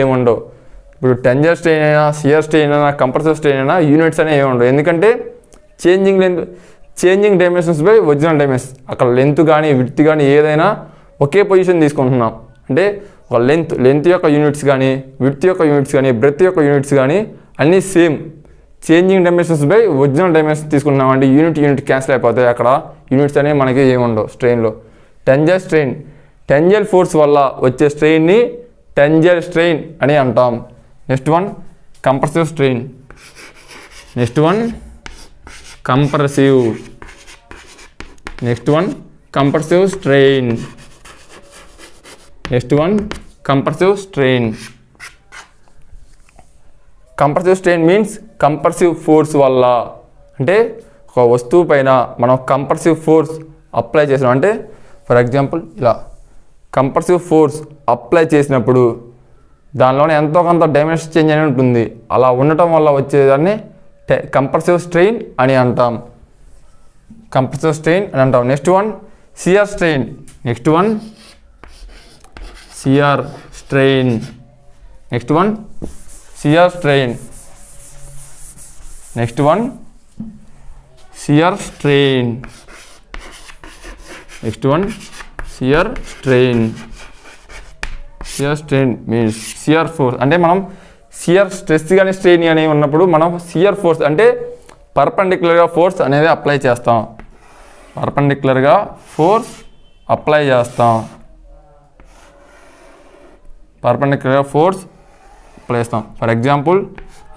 ఏముండవు. ఇప్పుడు టెంజెంట్ స్ట్రెయిన్ అయినా, షియర్ స్ట్రెయిన్ అయినా, కంప్రెసివ్ స్ట్రెయిన్ అయినా యూనిట్స్ అనేవి ఏముండవు. ఎందుకంటే changing dimensions by original dimensions. అక్కడ లెంత్ కానీ విడ్త్ కానీ ఏదైనా ఒకే పొజిషన్ తీసుకుంటున్నాం. అంటే ఒక లెంత్ యొక్క యూనిట్స్ కానీ, విడ్త్ యొక్క యూనిట్స్ కానీ, బ్రెత్ యొక్క యూనిట్స్ కానీ అన్నీ same. Changing dimensions by original dimensions తీసుకున్నాం అంటే యూనిట్ క్యాన్సిల్ అయిపోతాయి. అక్కడ యూనిట్స్ అనేవి మనకి ఏముండవు స్ట్రెయిన్లో. టెన్జైల్ స్ట్రెయిన్, టెన్జైల్ ఫోర్స్ వల్ల వచ్చే స్ట్రెయిన్ని టెన్జైల్ స్ట్రెయిన్ అని అంటాం. Next one compressive strain. Next one compressive. Next one compressive strain. Next one compressive strain. Compressive strain means compressive force వల్ల, అంటే ఒక వస్తువు పైన మనం కంప్రెసివ్ ఫోర్స్ అప్లై చేసినాం అంటే ఫర్ ఎగ్జాంపుల్ ఇలా కంప్రెసివ్ ఫోర్స్ అప్లై చేసినప్పుడు దానిలోనే ఎంతో కొంత డైమెన్షన్ చేంజ్ అని ఉంటుంది. అలా ఉండటం వల్ల వచ్చేదాన్ని కంప్రెసివ్ స్ట్రెయిన్ అని అంటాం. కంప్రెసివ్ స్ట్రెయిన్ అని అంటాం. Next one shear strain. Next one shear strain. Next one shear strain. Next one shear strain. Next one shear strain. Shear strain means shear force. అంటే మనం షియర్ స్ట్రెస్ కానీ strain కానీ ఉన్నప్పుడు మనం షియర్ ఫోర్స్ అంటే పర్పెండిక్యులర్గా force అనేది apply చేస్తాం. పర్పెండిక్యులర్గా force apply చేస్తాం. పర్పెండిక్యులర్గా ఫోర్స్ అప్లై చేస్తాం. ఫర్ ఎగ్జాంపుల్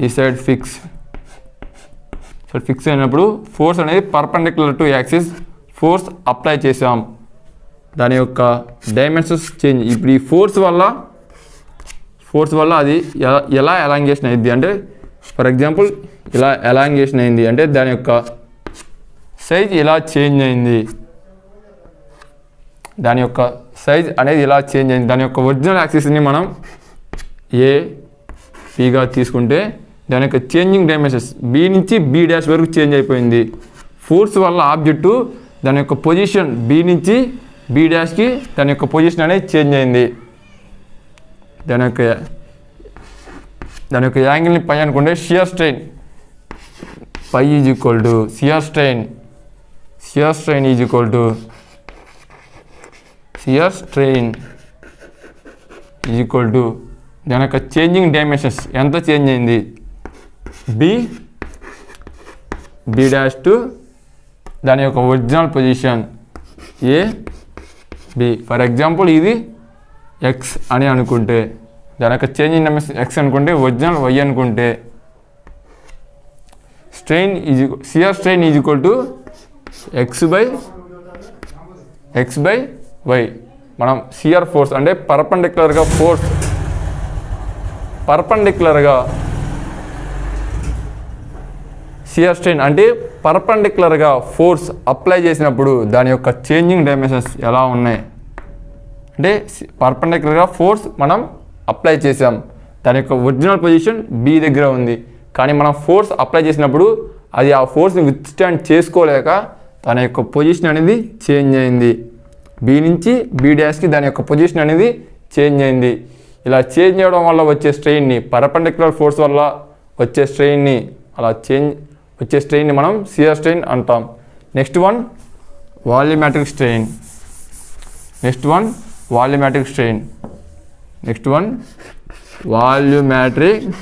ఈ సైడ్ ఫిక్స్ అయినప్పుడు ఫోర్స్ అనేది perpendicular to axis force apply చేసాం. దాని యొక్క డైమెన్షన్స్ చేంజ్. ఇప్పుడు ఈ ఫోర్స్ వల్ల అది ఎలా ఎలాంగేషన్ అయింది అంటే ఫర్ ఎగ్జాంపుల్ ఇలా ఎలాంగేషన్ అయింది అంటే దాని యొక్క సైజ్ ఇలా చేంజ్ అయింది. దాని యొక్క సైజ్ అనేది ఇలా చేంజ్ అయింది. దాని యొక్క ఒరిజినల్ యాక్సిస్ని మనం ఏగా తీసుకుంటే దాని యొక్క చేంజింగ్ డైమెన్షన్స్ బి నుంచి బి డాష్ వరకు చేంజ్ అయిపోయింది. ఫోర్స్ వల్ల ఆబ్జెక్టు దాని యొక్క పొజిషన్ బి నుంచి బి డాష్కి దాని యొక్క పొజిషన్ అనేది చేంజ్ అయింది. దాని యొక్క యాంగిల్ని పై అనుకుంటే shear strain pi is equal to shear strain is equal to shear strain is equal to దాని యొక్క చేంజింగ్ డైమెన్షన్స్ ఎంత చేంజ్ అయింది బి డాష్ టు దాని యొక్క original position B. For example ఇది ఎక్స్ అని అనుకుంటే దాని యొక్క చేంజింగ్ డైమెన్షన్ ఎక్స్ అనుకుంటే ఒరిజినల్ వై అనుకుంటే shear strain is equal to X by Y. మనం షియర్ ఫోర్స్ అంటే పర్పెండిక్యులర్గా షియర్ స్ట్రెయిన్ అంటే పర్పెండిక్యులర్గా ఫోర్స్ అప్లై చేసినప్పుడు దాని యొక్క చేంజింగ్ డైమెన్షన్స్ ఎలా ఉన్నాయి అంటే పర్పెండిక్యులర్గా ఫోర్స్ మనం అప్లై చేసాం. దాని యొక్క ఒరిజినల్ పొజిషన్ బి దగ్గర ఉంది. కానీ మనం ఫోర్స్ అప్లై చేసినప్పుడు అది ఆ ఫోర్స్ని విత్స్టాండ్ చేసుకోలేక తన యొక్క పొజిషన్ అనేది చేంజ్ అయింది. బి నుంచి బి డాష్కి దాని యొక్క పొజిషన్ అనేది చేంజ్ అయింది. ఇలా చేంజ్ అవ్వడం వల్ల వచ్చే స్ట్రెయిన్ని పర్పెండిక్యులర్ ఫోర్స్ వల్ల వచ్చే స్ట్రెయిన్ని మనం షియర్ స్ట్రెయిన్ అంటాం. Next one volumetric strain. Next one volumetric strain. Next one volumetric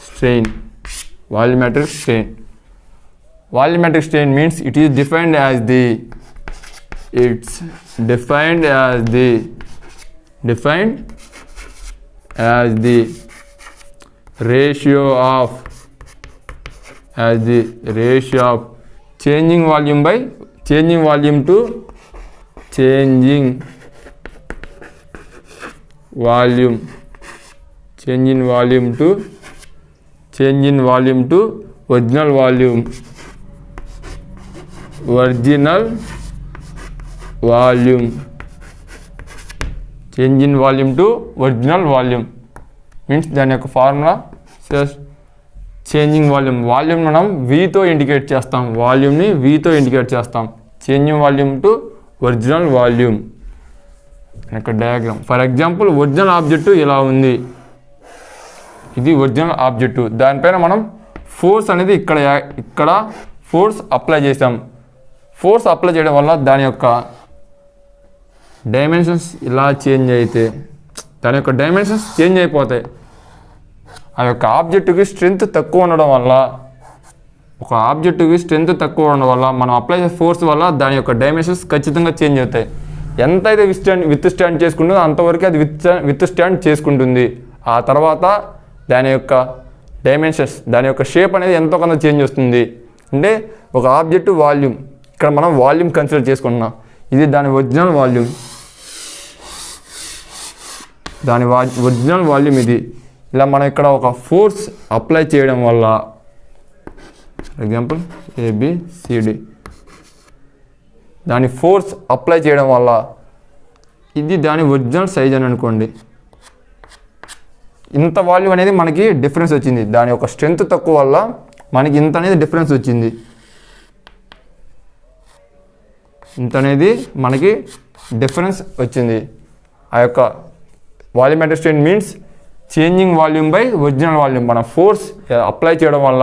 strain. Volumetric strain means it is defined as the ratio of changing volume to changing volume to original volume. Change in volume to original volume means దాని యొక్క formula changing volume మనం వీతో indicate చేస్తాం. వాల్యూమ్ని వీతో indicate చేస్తాం. Changing volume to original volume యొక్క diagram. For example original object ఇలా ఉంది. ఇది ఒరిజినల్ ఆబ్జెక్టివ్. దానిపైన మనం ఫోర్స్ అనేది ఇక్కడ ఫోర్స్ అప్లై చేసాం. ఫోర్స్ అప్లై చేయడం వల్ల దాని యొక్క డైమెన్షన్స్ ఇలా చేంజ్ అయితే దాని యొక్క డైమెన్షన్స్ చేంజ్ అయిపోతాయి. ఆ యొక్క ఆబ్జెక్టివ్కి స్ట్రెంత్ తక్కువ ఉండడం వల్ల మనం అప్లై చేసే ఫోర్స్ వల్ల దాని యొక్క డైమెన్షన్స్ ఖచ్చితంగా చేంజ్ అవుతాయి. ఎంతైతే విత్ స్టాండ్ చేసుకుంటుందో అంతవరకు అది విత్ స్టాండ్ చేసుకుంటుంది. ఆ తర్వాత దాని యొక్క డైమెన్షన్స్ దాని యొక్క షేప్ అనేది ఎంతో కొంత చేంజ్ వస్తుంది. అంటే ఒక ఆబ్జెక్ట్ వాల్యూమ్, ఇక్కడ మనం వాల్యూమ్ కన్సిడర్ చేసుకుంటున్నాం. ఇది దాని ఒరిజినల్ వాల్యూమ్, ఒరిజినల్ వాల్యూమ్ ఇది. ఇలా మనం ఇక్కడ ఒక ఫోర్స్ అప్లై చేయడం వల్ల, ఫర్ ఎగ్జాంపుల్ ABCD, దాని ఫోర్స్ అప్లై చేయడం వల్ల ఇది దాని ఒరిజినల్ సైజ్ అని అనుకోండి. ఇంత వాల్యూమ్ అనేది మనకి డిఫరెన్స్ వచ్చింది. దాని యొక్క స్ట్రెంత్ తక్కువ వల్ల మనకి ఇంత అనేది డిఫరెన్స్ వచ్చింది. ఇంత అనేది మనకి డిఫరెన్స్ వచ్చింది. ఆ యొక్క volumetric strain means changing volume by original volume. మన ఫోర్స్ అప్లై చేయడం వల్ల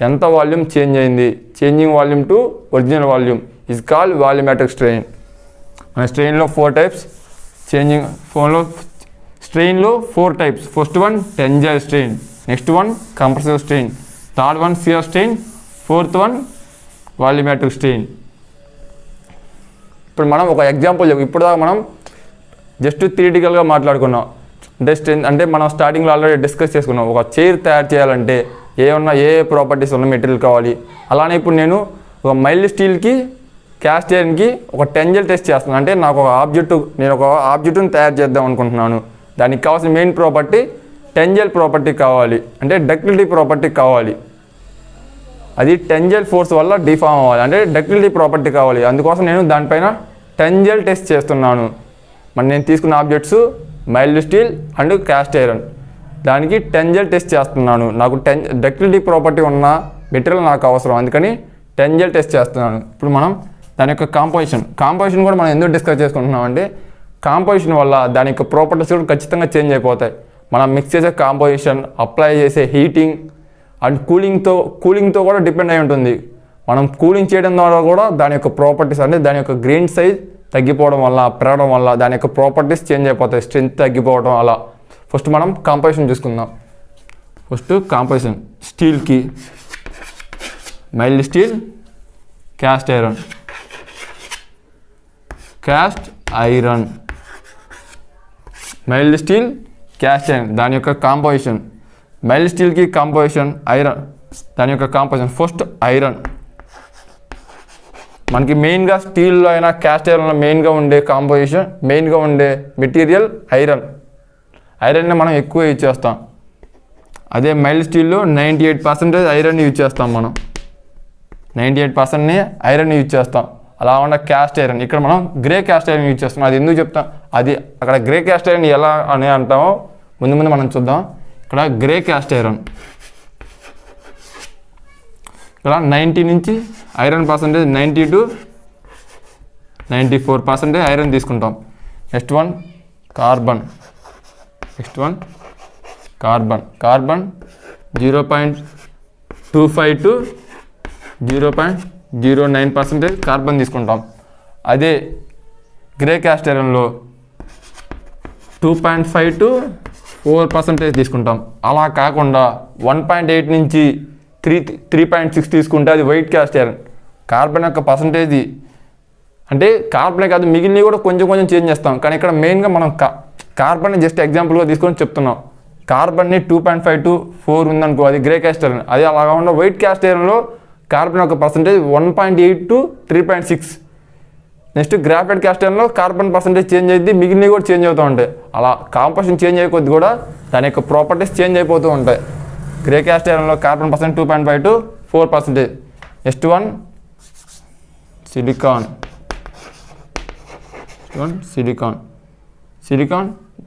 ఎంత వాల్యూమ్ చేంజ్ అయింది, changing volume to original volume is called volumetric strain. మన స్ట్రెయిన్లో 4 టైప్స్, స్ట్రెయిన్లో 4 types. First one tensile strain, next one compressive strain, third one shear strain, fourth one volumetric strain. ఇప్పుడు మనం ఒక ఎగ్జాంపుల్ ఇప్పుడు దాకా మనం జస్ట్ థియరిటికల్గా మాట్లాడుకున్నాం. అంటే మనం స్టార్టింగ్లో ఆల్రెడీ డిస్కస్ చేసుకున్నాం. ఒక చైర్ తయారు చేయాలంటే ఏ ప్రాపర్టీస్ ఉన్న మెటీరియల్ కావాలి. అలానే ఇప్పుడు నేను ఒక మైల్డ్ స్టీల్కి క్యాస్ట్ ఐరన్కి ఒక టెన్జైల్ టెస్ట్ చేస్తున్నాను. అంటే నేను ఒక ఆబ్జెక్టుని తయారు చేద్దాం అనుకుంటున్నాను. దానికి కావాల్సిన మెయిన్ ప్రాపర్టీ టెన్జైల్ ప్రాపర్టీ కావాలి, అంటే డక్టిలిటీ ప్రాపర్టీ కావాలి. అది టెన్జైల్ ఫోర్స్ వల్ల డిఫార్మ్ అవ్వాలి, అంటే డక్టిలిటీ ప్రాపర్టీ కావాలి. అందుకోసం నేను దానిపైన టెన్జైల్ టెస్ట్ చేస్తున్నాను. నేను తీసుకున్న objects mild steel and cast iron, దానికి టెన్జైల్ టెస్ట్ చేస్తున్నాను. నాకు డక్టిలిటీ ప్రాపర్టీ ఉన్న మెటీరియల్ నాకు అవసరం, అందుకని టెన్జైల్ టెస్ట్ చేస్తున్నాను. ఇప్పుడు మనం దాని యొక్క కాంపోజిషన్ కూడా మనం ఎందుకు డిస్కస్ చేసుకుంటున్నాం అంటే, కాంపోజిషన్ వల్ల దాని యొక్క ప్రాపర్టీస్ కూడా ఖచ్చితంగా చేంజ్ అయిపోతాయి. మనం మిక్స్ చేసే కాంపోజిషన్, అప్లై చేసే హీటింగ్ అండ్ కూలింగ్తో కూడా డిపెండ్ అయి ఉంటుంది. మనం కూలింగ్ చేయడం ద్వారా కూడా దాని యొక్క ప్రాపర్టీస్, అంటే దాని యొక్క గ్రెయిన్ సైజ్ తగ్గిపోవడం వల్ల, పెరగడం వల్ల దాని యొక్క ప్రాపర్టీస్ చేంజ్ అయిపోతాయి, స్ట్రెంత్ తగ్గిపోవడం అలా. ఫస్ట్ మనం కాంపోజిషన్ చూసుకుందాం. ఫస్ట్ కాంపోజిషన్ స్టీల్కి mild steel, cast iron, mild steel, cast iron, దాని యొక్క కాంపోజిషన్. మైల్డ్ స్టీల్కి కాంపోజిషన్, ఐరన్ దాని యొక్క కాంపోజిషన్. ఫస్ట్ ఐరన్, మనకి మెయిన్గా స్టీల్లో అయినా క్యాస్ట్ ఐరన్లో మెయిన్గా ఉండే కాంపోజిషన్, మెయిన్గా ఉండే మెటీరియల్ ఐరన్ని మనం ఎక్కువ యూజ్ చేస్తాం. అదే మైల్డ్ స్టీల్లో 98% ఐరన్ యూజ్ చేస్తాం. మనం 98% ఐరన్ యూజ్ చేస్తాం. అలా ఉన్న క్యాస్ట్ ఐరన్, ఇక్కడ మనం గ్రే క్యాస్ట్ ఐరన్ యూజ్ చేస్తాం. అది ఎందుకు చెప్తాం, అది అక్కడ గ్రే క్యాస్ట్ ఐరన్ ఎలా అని అంటామో ముందు మనం చూద్దాం. ఇక్కడ గ్రే క్యాస్ట్ ఐరన్, ఇక్కడ 90 నుంచి ఐరన్ పర్సంటేజ్ 90 to 94% ఐరన్ తీసుకుంటాం. Next one carbon 0.25 to 0.09% carbon తీసుకుంటాం. అదే గ్రే క్యాస్ట్ ఐరన్లో 2.5 to 4% తీసుకుంటాం. అలా కాకుండా 1.8 నుంచి 3.6 తీసుకుంటే అది వైట్ క్యాస్ట్ ఐరన్. కార్బన్ యొక్క పర్సంటేజ్, అంటే కార్బనే కాదు మిగిలినవి కూడా కొంచెం చేంజ్ చేస్తాం. కానీ ఇక్కడ మెయిన్గా మనం కార్బన్ని జస్ట్ ఎగ్జాంపుల్గా తీసుకొని చెప్తున్నాం. కార్బన్ని 2.5 to 4 ఉందనుకో, అది గ్రే క్యాస్ట్ ఐరన్. అది అలా కాకుండా వైట్ క్యాస్ట్ ఐరన్లో కార్బన్ యొక్క percentage 1.8 to 3.6. Next graphite cast ఐరన్లో కార్బన్ పర్సంటేజ్ చేంజ్ అయ్యింది, మిగిలినవి కూడా చేంజ్ అవుతూ ఉంటాయి. అలా కాంపోజిషన్ చేంజ్ అయ్యే కొద్ది కూడా దాని యొక్క ప్రాపర్టీస్ చేంజ్ అయిపోతూ ఉంటాయి. గ్రే క్యాస్ట్ ఐరన్లో carbon percent 2.5 to 4%. Next one silicon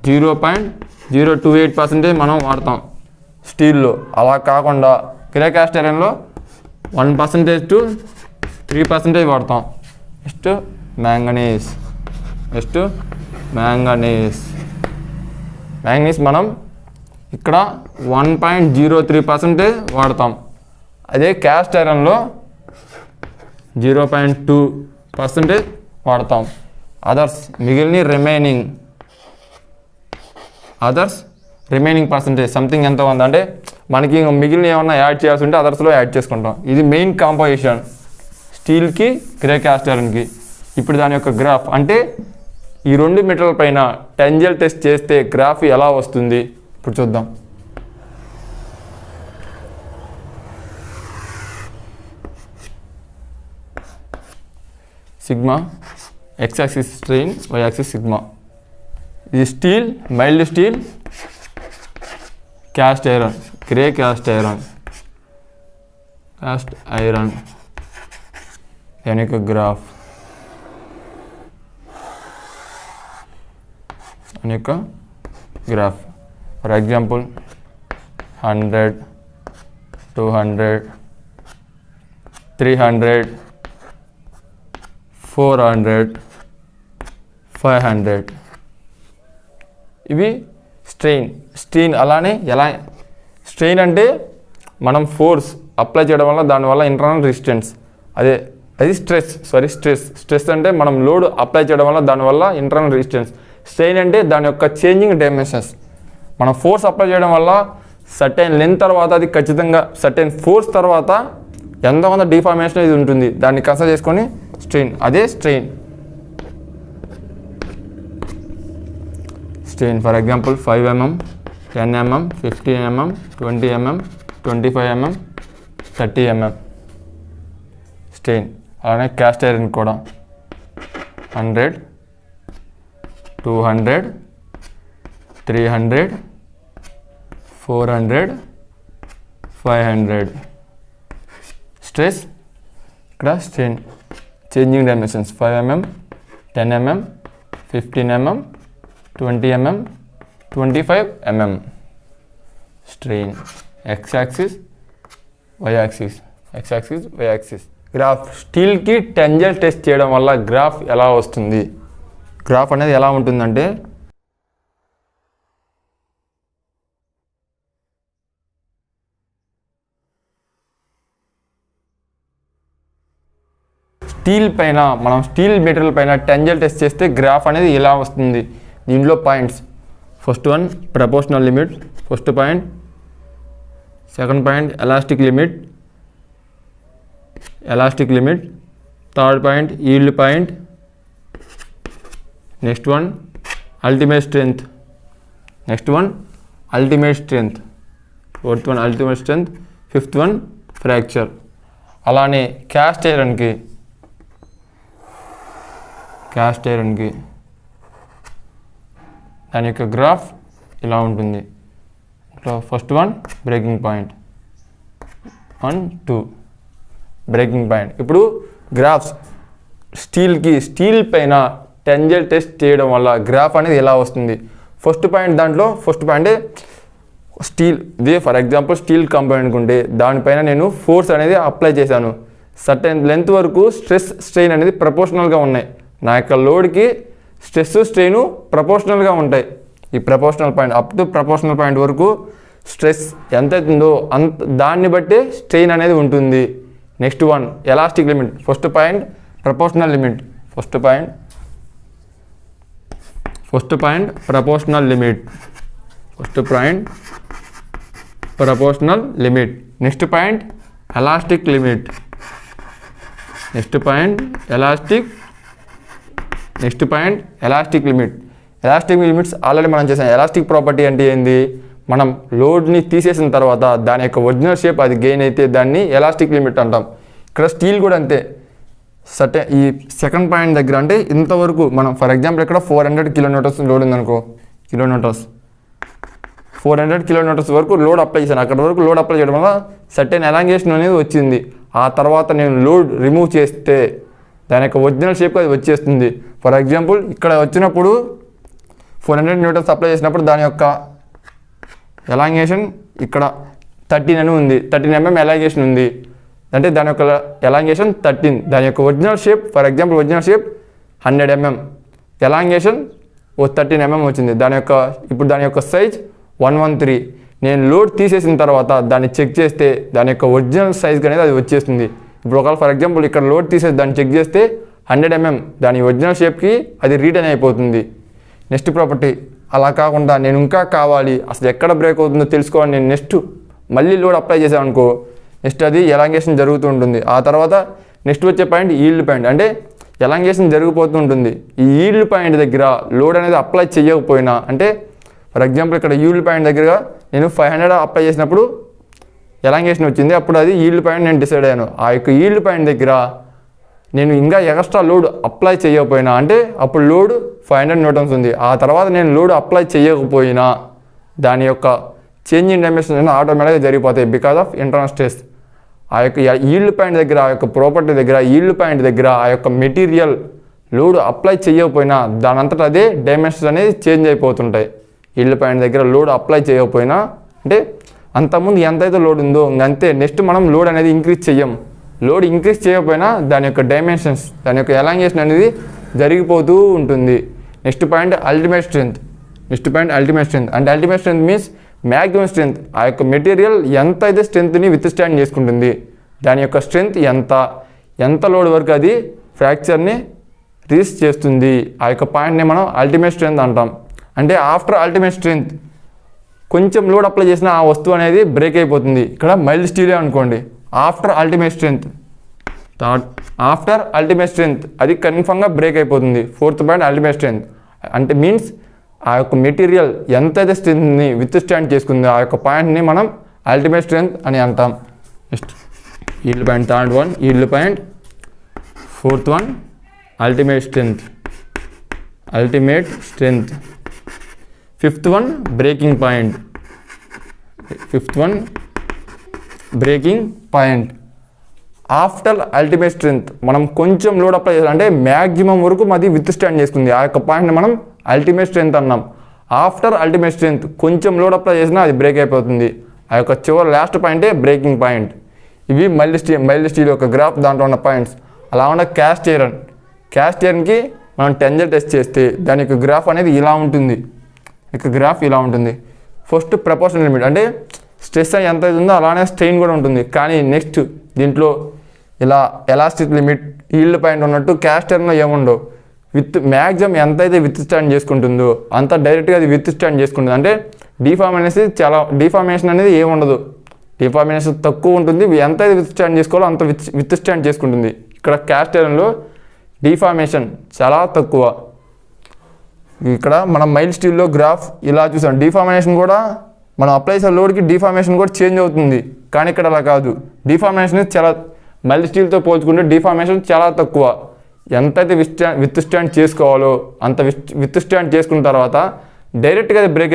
0.028% మనం వాడతాం స్టీల్లో. అలా కాకుండా గ్రే క్యాస్ట్ ఐరన్లో 1% to 3% వాడతాం. నెక్స్ట్ మ్యాంగనీస్ మనం ఇక్కడ 1.03% వాడతాం. అదే క్యాస్ట్ ఐరన్లో 0.2% వాడతాం. అదర్స్ మిగిలిన రిమైనింగ్ పర్సంటేజ్ సంథింగ్ ఎంత ఉందంటే మనకి మిగిలిన ఏమన్నా యాడ్ చేయాల్సి ఉంటే అదర్స్లో యాడ్ చేసుకుంటాం. ఇది మెయిన్ కాంపోజిషన్ స్టీల్కి గ్రే క్యాస్ట్ ఐరన్కి. ఇప్పుడు దాని యొక్క గ్రాఫ్ అంటే ఈ రెండు మెటీరియల్ పైన టెంజల్ టెస్ట్ చేస్తే గ్రాఫ్ ఎలా వస్తుంది ఇప్పుడు చూద్దాం. Sigma x axis strain, y axis sigma. ఇది steel, mild steel, cast iron, grey cast iron దాని యొక్క గ్రాఫ్ ఫర్ ఎగ్జాంపుల్ 100, 200, 300, 400, 500 ఇవి స్ట్రెయిన్. అలానే ఎలా స్ట్రెయిన్ అంటే మనం ఫోర్స్ అప్లై చేయడం వల్ల దానివల్ల ఇంటర్నల్ రెసిస్టెన్స్, అది స్ట్రెస్ అంటే మనం లోడ్ అప్లై చేయడం వల్ల దానివల్ల ఇంటర్నల్ రెసిస్టెన్స్. స్ట్రెయిన్ అంటే దాని యొక్క చేంజింగ్ డైమెన్షన్స్. మనం ఫోర్స్ అప్లై చేయడం వల్ల సర్టెన్ లెంత్ తర్వాత అది ఖచ్చితంగా సర్టెన్ ఫోర్స్ తర్వాత ఎంతో కొంత డిఫార్మేషన్ ఇది ఉంటుంది. దాన్ని కన్సిడర్ చేసుకొని స్ట్రెయిన్. అదే strain for example 5 mm, 10 mm, 15 mm, 20 mm, 25 mm, 30 mm strain. అలానే క్యాస్ట్ ఐరన్ కూడా 100, 200, 300, 400, 500 స్ట్రెస్. ఇక్కడ strain changing dimensions 5 mm, 10 mm, 15 mm, 20 mm, 25 mm strain. X axis, y axis. Graph స్టీల్కి టెంజల్ టెస్ట్ చేయడం వల్ల graph ఎలా వస్తుంది? Graph అనేది ఎలా ఉంటుందంటే మనం స్టీల్ మెటీరియల్ పైన టెంజల్ టెస్ట్ చేస్తే గ్రాఫ్ అనేది ఎలా వస్తుంది. దీంట్లో points, first one proportional limit, first point. Second point elastic limit. Third point yield point. Next one ultimate strength. Fourth one ultimate strength. Fifth one fracture. అలానే క్యాస్ట్ ఐరన్కి దాని యొక్క graph ఇలా ఉంటుంది. First one breaking point, 1, 2 breaking point. ఇప్పుడు graphs steel పైన టెంజల్ test చేయడం వల్ల graph అనేది ఎలా వస్తుంది? ఫస్ట్ పాయింట్ స్టీల్, ఇదే ఫర్ ఎగ్జాంపుల్ స్టీల్ కాంపౌండ్ ఉంటే దానిపైన నేను ఫోర్స్ అనేది అప్లై చేశాను. సర్టెన్ లెంత్ వరకు స్ట్రెయిన్ అనేది ప్రపోర్షనల్గా ఉన్నాయి. నా యొక్క లోడ్కి స్ట్రెస్ స్ట్రెయిన్ ప్రపోర్షనల్గా ఉంటాయి. ఈ proportional point up to proportional point వరకు స్ట్రెస్ ఎంత అవుతుందో దాన్ని బట్టే స్ట్రెయిన్ అనేది ఉంటుంది. Next one elastic limit. First point proportional limit. First point proportional limit. Next point elastic limit. Elastic limits already మనం చేసాం. ఎలాస్టిక్ ప్రాపర్టీ అంటే ఏంది? మనం లోడ్ని తీసేసిన తర్వాత దాని యొక్క ఒరిజినల్ షేప్ అది గెయిన్ అయితే దాన్ని ఎలాస్టిక్ లిమిట్ అంటాం. ఇక్కడ స్టీల్ కూడా అంతే. ఈ సెకండ్ పాయింట్ దగ్గర అంటే ఇంతవరకు మనం ఫర్ ఎగ్జాంపుల్ ఇక్కడ 400 kN లోడ్ ఉందనుకో, 400 kN వరకు లోడ్ అప్లై చేశాను. అక్కడ వరకు లోడ్ అప్లై చేయడం వల్ల సర్టెన్ ఎలాంగేషన్ అనేది వచ్చింది. ఆ తర్వాత నేను లోడ్ రిమూవ్ చేస్తే దాని యొక్క ఒరిజినల్ షేప్ అది వచ్చేస్తుంది. ఫర్ ఎగ్జాంపుల్ ఇక్కడ వచ్చినప్పుడు 400 N అప్లై చేసినప్పుడు దాని యొక్క ఎలాంగేషన్ ఇక్కడ 13 అని ఉంది, 13 mm ఎలాంగేషన్ ఉంది. అంటే దాని యొక్క ఎలాంగేషన్ 13. దాని యొక్క original shape for example original shape 100 mm, elongation 13 mm వచ్చింది. ఇప్పుడు దాని యొక్క సైజ్ 113. నేను లోడ్ తీసేసిన తర్వాత దాన్ని చెక్ చేస్తే దాని యొక్క ఒరిజినల్ సైజ్ అనేది అది వచ్చేస్తుంది. ఇప్పుడు ఒకవేళ ఫర్ ఎగ్జాంపుల్ ఇక్కడ లోడ్ తీసేసి దాన్ని చెక్ చేస్తే 100 mm దాని ఒరిజినల్ షేప్కి అది రీటర్న్ అయిపోతుంది. నెక్స్ట్ ప్రాపర్టీ అలా కాకుండా నేను ఇంకా కావాలి అసలు ఎక్కడ బ్రేక్ అవుతుందో తెలుసుకోవాలి, నేను నెక్స్ట్ మళ్ళీ లోడ్ అప్లై చేసామనుకో నెక్స్ట్ అది ఎలాంగేషన్ జరుగుతూ ఉంటుంది. ఆ తర్వాత నెక్స్ట్ వచ్చే పాయింట్ ఈల్డ్ పాయింట్, అంటే ఎలాంగేషన్ జరిగిపోతూ ఉంటుంది. ఈ ఈల్డ్ పాయింట్ దగ్గర లోడ్ అనేది అప్లై చేయకపోయినా, అంటే ఫర్ ఎగ్జాంపుల్ ఇక్కడ ఈల్డ్ పాయింట్ దగ్గరగా నేను 500 అప్లై చేసినప్పుడు ఎలాంగేషన్ వచ్చింది, అప్పుడు అది ఈల్డ్ పాయింట్ నేను డిసైడ్ అయ్యాను. ఆ యొక్క ఈల్డ్ పాయింట్ దగ్గర నేను ఇంకా ఎక్స్ట్రా లోడ్ అప్లై చేయకపోయినా, అంటే అప్పుడు లోడ్ 500 Newtons ఉంది, ఆ తర్వాత నేను లోడ్ అప్లై చేయకపోయినా దాని యొక్క చేంజ్ ఇన్ డైమెన్షన్ అనేది ఆటోమేటిక్గా జరిగిపోతాయి బికాస్ ఆఫ్ ఇంటర్నల్ స్ట్రెస్. ఆ యొక్క ఈల్డ్ పాయింట్ దగ్గర, ఆ యొక్క ప్రాపర్టీ దగ్గర, ఈల్డ్ పాయింట్ దగ్గర ఆ యొక్క మెటీరియల్ లోడ్ అప్లై చేయకపోయినా దాని అంతటా అదే డైమెన్షన్స్ అనేది చేంజ్ అయిపోతుంటాయి. ఈల్డ్ పాయింట్ దగ్గర లోడ్ అప్లై చేయకపోయినా, అంటే అంతకుముందు ఎంతైతే లోడ్ ఉందో ఇంకంతే, నెక్స్ట్ మనం లోడ్ అనేది ఇంక్రీజ్ చెయ్యం. లోడ్ ఇంక్రీజ్ చేయకపోయినా దాని యొక్క డైమెన్షన్స్, దాని యొక్క ఎలాంగేషన్ అనేది జరిగిపోతూ ఉంటుంది. Next point ultimate strength. Next point ultimate strength, అంటే ultimate strength means maximum strength. ఆ యొక్క మెటీరియల్ ఎంత అయితే స్ట్రెంత్ని విత్ స్టాండ్ చేసుకుంటుంది, దాని యొక్క స్ట్రెంత్ ఎంత లోడ్ వరకు అది ఫ్రాక్చర్ని రీచ్ చేస్తుంది, ఆ యొక్క పాయింట్ని మనం అల్టిమేట్ స్ట్రెంత్ అంటాం. అంటే ఆఫ్టర్ అల్టిమేట్ స్ట్రెంత్ కొంచెం లోడ్ అప్లై చేసిన ఆ వస్తువు అనేది బ్రేక్ అయిపోతుంది. ఇక్కడ మైల్డ్ స్టీలే అనుకోండి, after ultimate strength, after ultimate strength అది కన్ఫర్మ్గా బ్రేక్ అయిపోతుంది. ఫోర్త్ పాయింట్ అల్టిమేట్ స్ట్రెంత్, అంటే మీన్స్ ఆ యొక్క మెటీరియల్ ఎంతైతే స్ట్రెంత్ని విత్ స్టాండ్ చేసుకుందో ఆ యొక్క పాయింట్ని మనం అల్టిమేట్ స్ట్రెంత్ అని అంటాం. Next yield point, third one yield point, fourth one ultimate strength, ultimate strength. Fifth one breaking point, fifth one breaking point. After ultimate strength మనం కొంచెం లోడ్ అప్లై చేయాలి, అంటే మ్యాక్సిమం వరకు మాది విత్ స్టాండ్ చేసుకుంది, ఆ యొక్క పాయింట్ని మనం అల్టిమేట్ స్ట్రెంత్ అన్నాం. ఆఫ్టర్ అల్టిమేట్ స్ట్రెంత్ కొంచెం లోడ్ అప్లై చేసినా అది బ్రేక్ అయిపోతుంది, ఆ యొక్క చివరి లాస్ట్ పాయింటే బ్రేకింగ్ పాయింట్. ఇవి మైల్డ్ స్టీల్ యొక్క గ్రాఫ్, దాంట్లో ఉన్న పాయింట్స్. అలా ఉన్న క్యాస్ట్ ఐరన్కి మనం టెన్జర్ టెస్ట్ చేస్తే దాని యొక్క గ్రాఫ్ అనేది ఇలా ఉంటుంది, ఇక గ్రాఫ్ ఇలా ఉంటుంది. ఫస్ట్ ప్రపోర్షనల్ లిమిట్, అంటే స్ట్రెస్ ఎంత ఉందో అలానే స్ట్రెయిన్ కూడా ఉంటుంది. కానీ నెక్స్ట్ దీంట్లో ఇలా ఎలాస్టిక్ లిమిట్, ఈల్డ్ పాయింట్ ఉన్నట్టు క్యాస్ట్ ఐరన్లో ఏముండవు. విత్ మ్యాక్సిమం ఎంతైతే విత్ స్టాండ్ చేసుకుంటుందో అంత డైరెక్ట్గా అది విత్ స్టాండ్ చేసుకుంటుంది. అంటే డిఫార్మేషన్ అనేది ఏముండదు, డిఫార్మేషన్ తక్కువ ఉంటుంది. ఎంతైతే విత్ స్టాండ్ చేసుకోవాలో అంత విత్ స్టాండ్ చేసుకుంటుంది. ఇక్కడ క్యాస్ట్ ఐరన్లో డిఫార్మేషన్ చాలా తక్కువ. ఇక్కడ మనం మైల్డ్ స్టీల్లో గ్రాఫ్ ఇలా చూసాం, డిఫార్మేషన్ కూడా మనం అప్లై చేసే లోడ్కి డిఫార్మేషన్ కూడా చేంజ్ అవుతుంది. కానీ ఇక్కడ అలా కాదు, డిఫార్మేషన్ చాలా మైల్డ్ స్టీల్తో పోల్చుకుంటే డిఫార్మేషన్ చాలా తక్కువ. ఎంతైతే విత్ స్టాండ్ చేసుకోవాలో అంత విత్ స్టాండ్ చేసుకున్న తర్వాత డైరెక్ట్గా అది బ్రేక్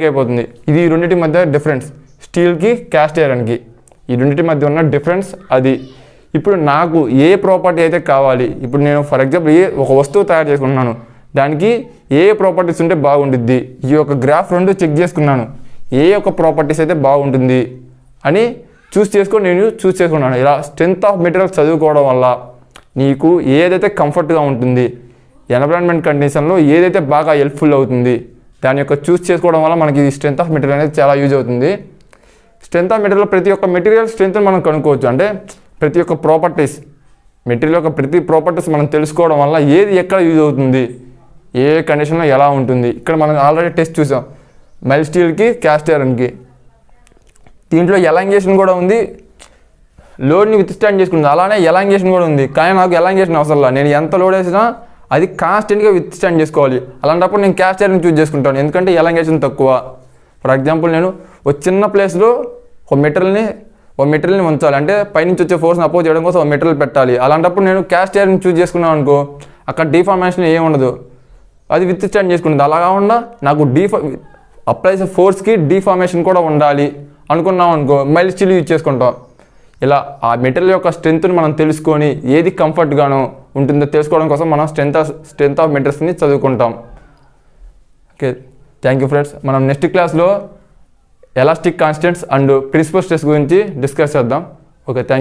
అయిపోతుంది, ఇది ఈ రెండింటి మధ్య డిఫరెన్స్, స్టీల్కి క్యాస్ట్ ఐరన్కి ఈ రెండింటి మధ్య ఉన్న డిఫరెన్స్ అది. ఇప్పుడు నాకు ఏ ప్రాపర్టీ అయితే కావాలి, ఇప్పుడు నేను ఫర్ ఎగ్జాంపుల్ ఒక వస్తువు తయారు చేసుకుంటున్నాను, దానికి ఏ ప్రాపర్టీస్ ఉంటే బాగుంటుంది, ఈ యొక్క గ్రాఫ్ రెండు చెక్ చేసుకున్నాను, ఏ యొక్క ప్రాపర్టీస్ అయితే బాగుంటుంది అని చూస్ చేసుకున్నాను. ఇలా స్ట్రెంత్ ఆఫ్ మెటీరియల్ చదువుకోవడం వల్ల నీకు ఏదైతే కంఫర్ట్గా ఉంటుంది, ఎన్విరాన్మెంట్ కండిషన్లో ఏదైతే బాగా హెల్ప్ఫుల్ అవుతుంది, దాని యొక్క చూస్ చేసుకోవడం వల్ల మనకి స్ట్రెంత్ ఆఫ్ మెటీరియల్ అనేది చాలా యూజ్ అవుతుంది. స్ట్రెంత్ ఆఫ్ మెటీరియల్ ప్రతి ఒక్క మెటీరియల్ స్ట్రెంత్ని మనం కనుక్కోవచ్చు, అంటే ప్రతి ఒక్క ప్రాపర్టీస్, మెటీరియల్ యొక్క ప్రతి ప్రాపర్టీస్ మనం తెలుసుకోవడం వల్ల ఏది ఎక్కడ యూజ్ అవుతుంది, ఏ కండిషన్లో ఎలా ఉంటుంది. ఇక్కడ మనం ఆల్రెడీ టెస్ట్ చూసాం మైల్డ్ స్టీల్కి క్యాస్ట్ ఐరన్కి. దీంట్లో ఎలాంగేషన్ కూడా ఉంది, లోడ్ని విత్ స్టాండ్ చేసుకుంటుంది, అలానే ఎలాంగేషన్ కూడా ఉంది. కానీ నాకు ఎలాంగేషన్ అవసరం లేదు, నేను ఎంత లోడ్ వేసినా అది కాన్స్టెంట్గా విత్ స్టాండ్ చేసుకోవాలి. అలాంటప్పుడు నేను క్యాస్ట్ ఐరన్ చూస్ చేసుకుంటాను, ఎందుకంటే ఎలాంగేషన్ తక్కువ. ఫర్ ఎగ్జాంపుల్ నేను ఒక చిన్న ప్లేస్లో ఒక మెటీరియల్ని ఉంచాలి, అంటే పైనుంచి వచ్చే ఫోర్స్ని అపోజ్ చేయడం కోసం ఒక మెటీరియల్ పెట్టాలి. అలాంటప్పుడు నేను క్యాస్ట్ ఐరన్ చూస్ చేసుకున్నాను అనుకో, అక్కడ డిఫార్మేషన్ ఏమి ఉండదు, అది విత్ స్టాండ్ చేసుకుంటుంది. అలా కాకుండా నాకు అప్లై చేసే ఫోర్స్కి డిఫార్మేషన్ కూడా ఉండాలి అనుకున్నాం అనుకో, మైల్డ్ స్టీల్ యూజ్ చేసుకుంటాం. ఇలా ఆ మెటీరియల్ యొక్క స్ట్రెంత్ని మనం తెలుసుకొని ఏది కంఫర్ట్గానో ఉంటుందో తెలుసుకోవడం కోసం మనం స్ట్రెంత్ ఆఫ్ మెటీరియల్స్ని చదువుకుంటాం. Okay, thank you friends. మనం నెక్స్ట్ క్లాస్లో elastic constants and principal stress గురించి డిస్కస్ చేద్దాం. Okay, thank you.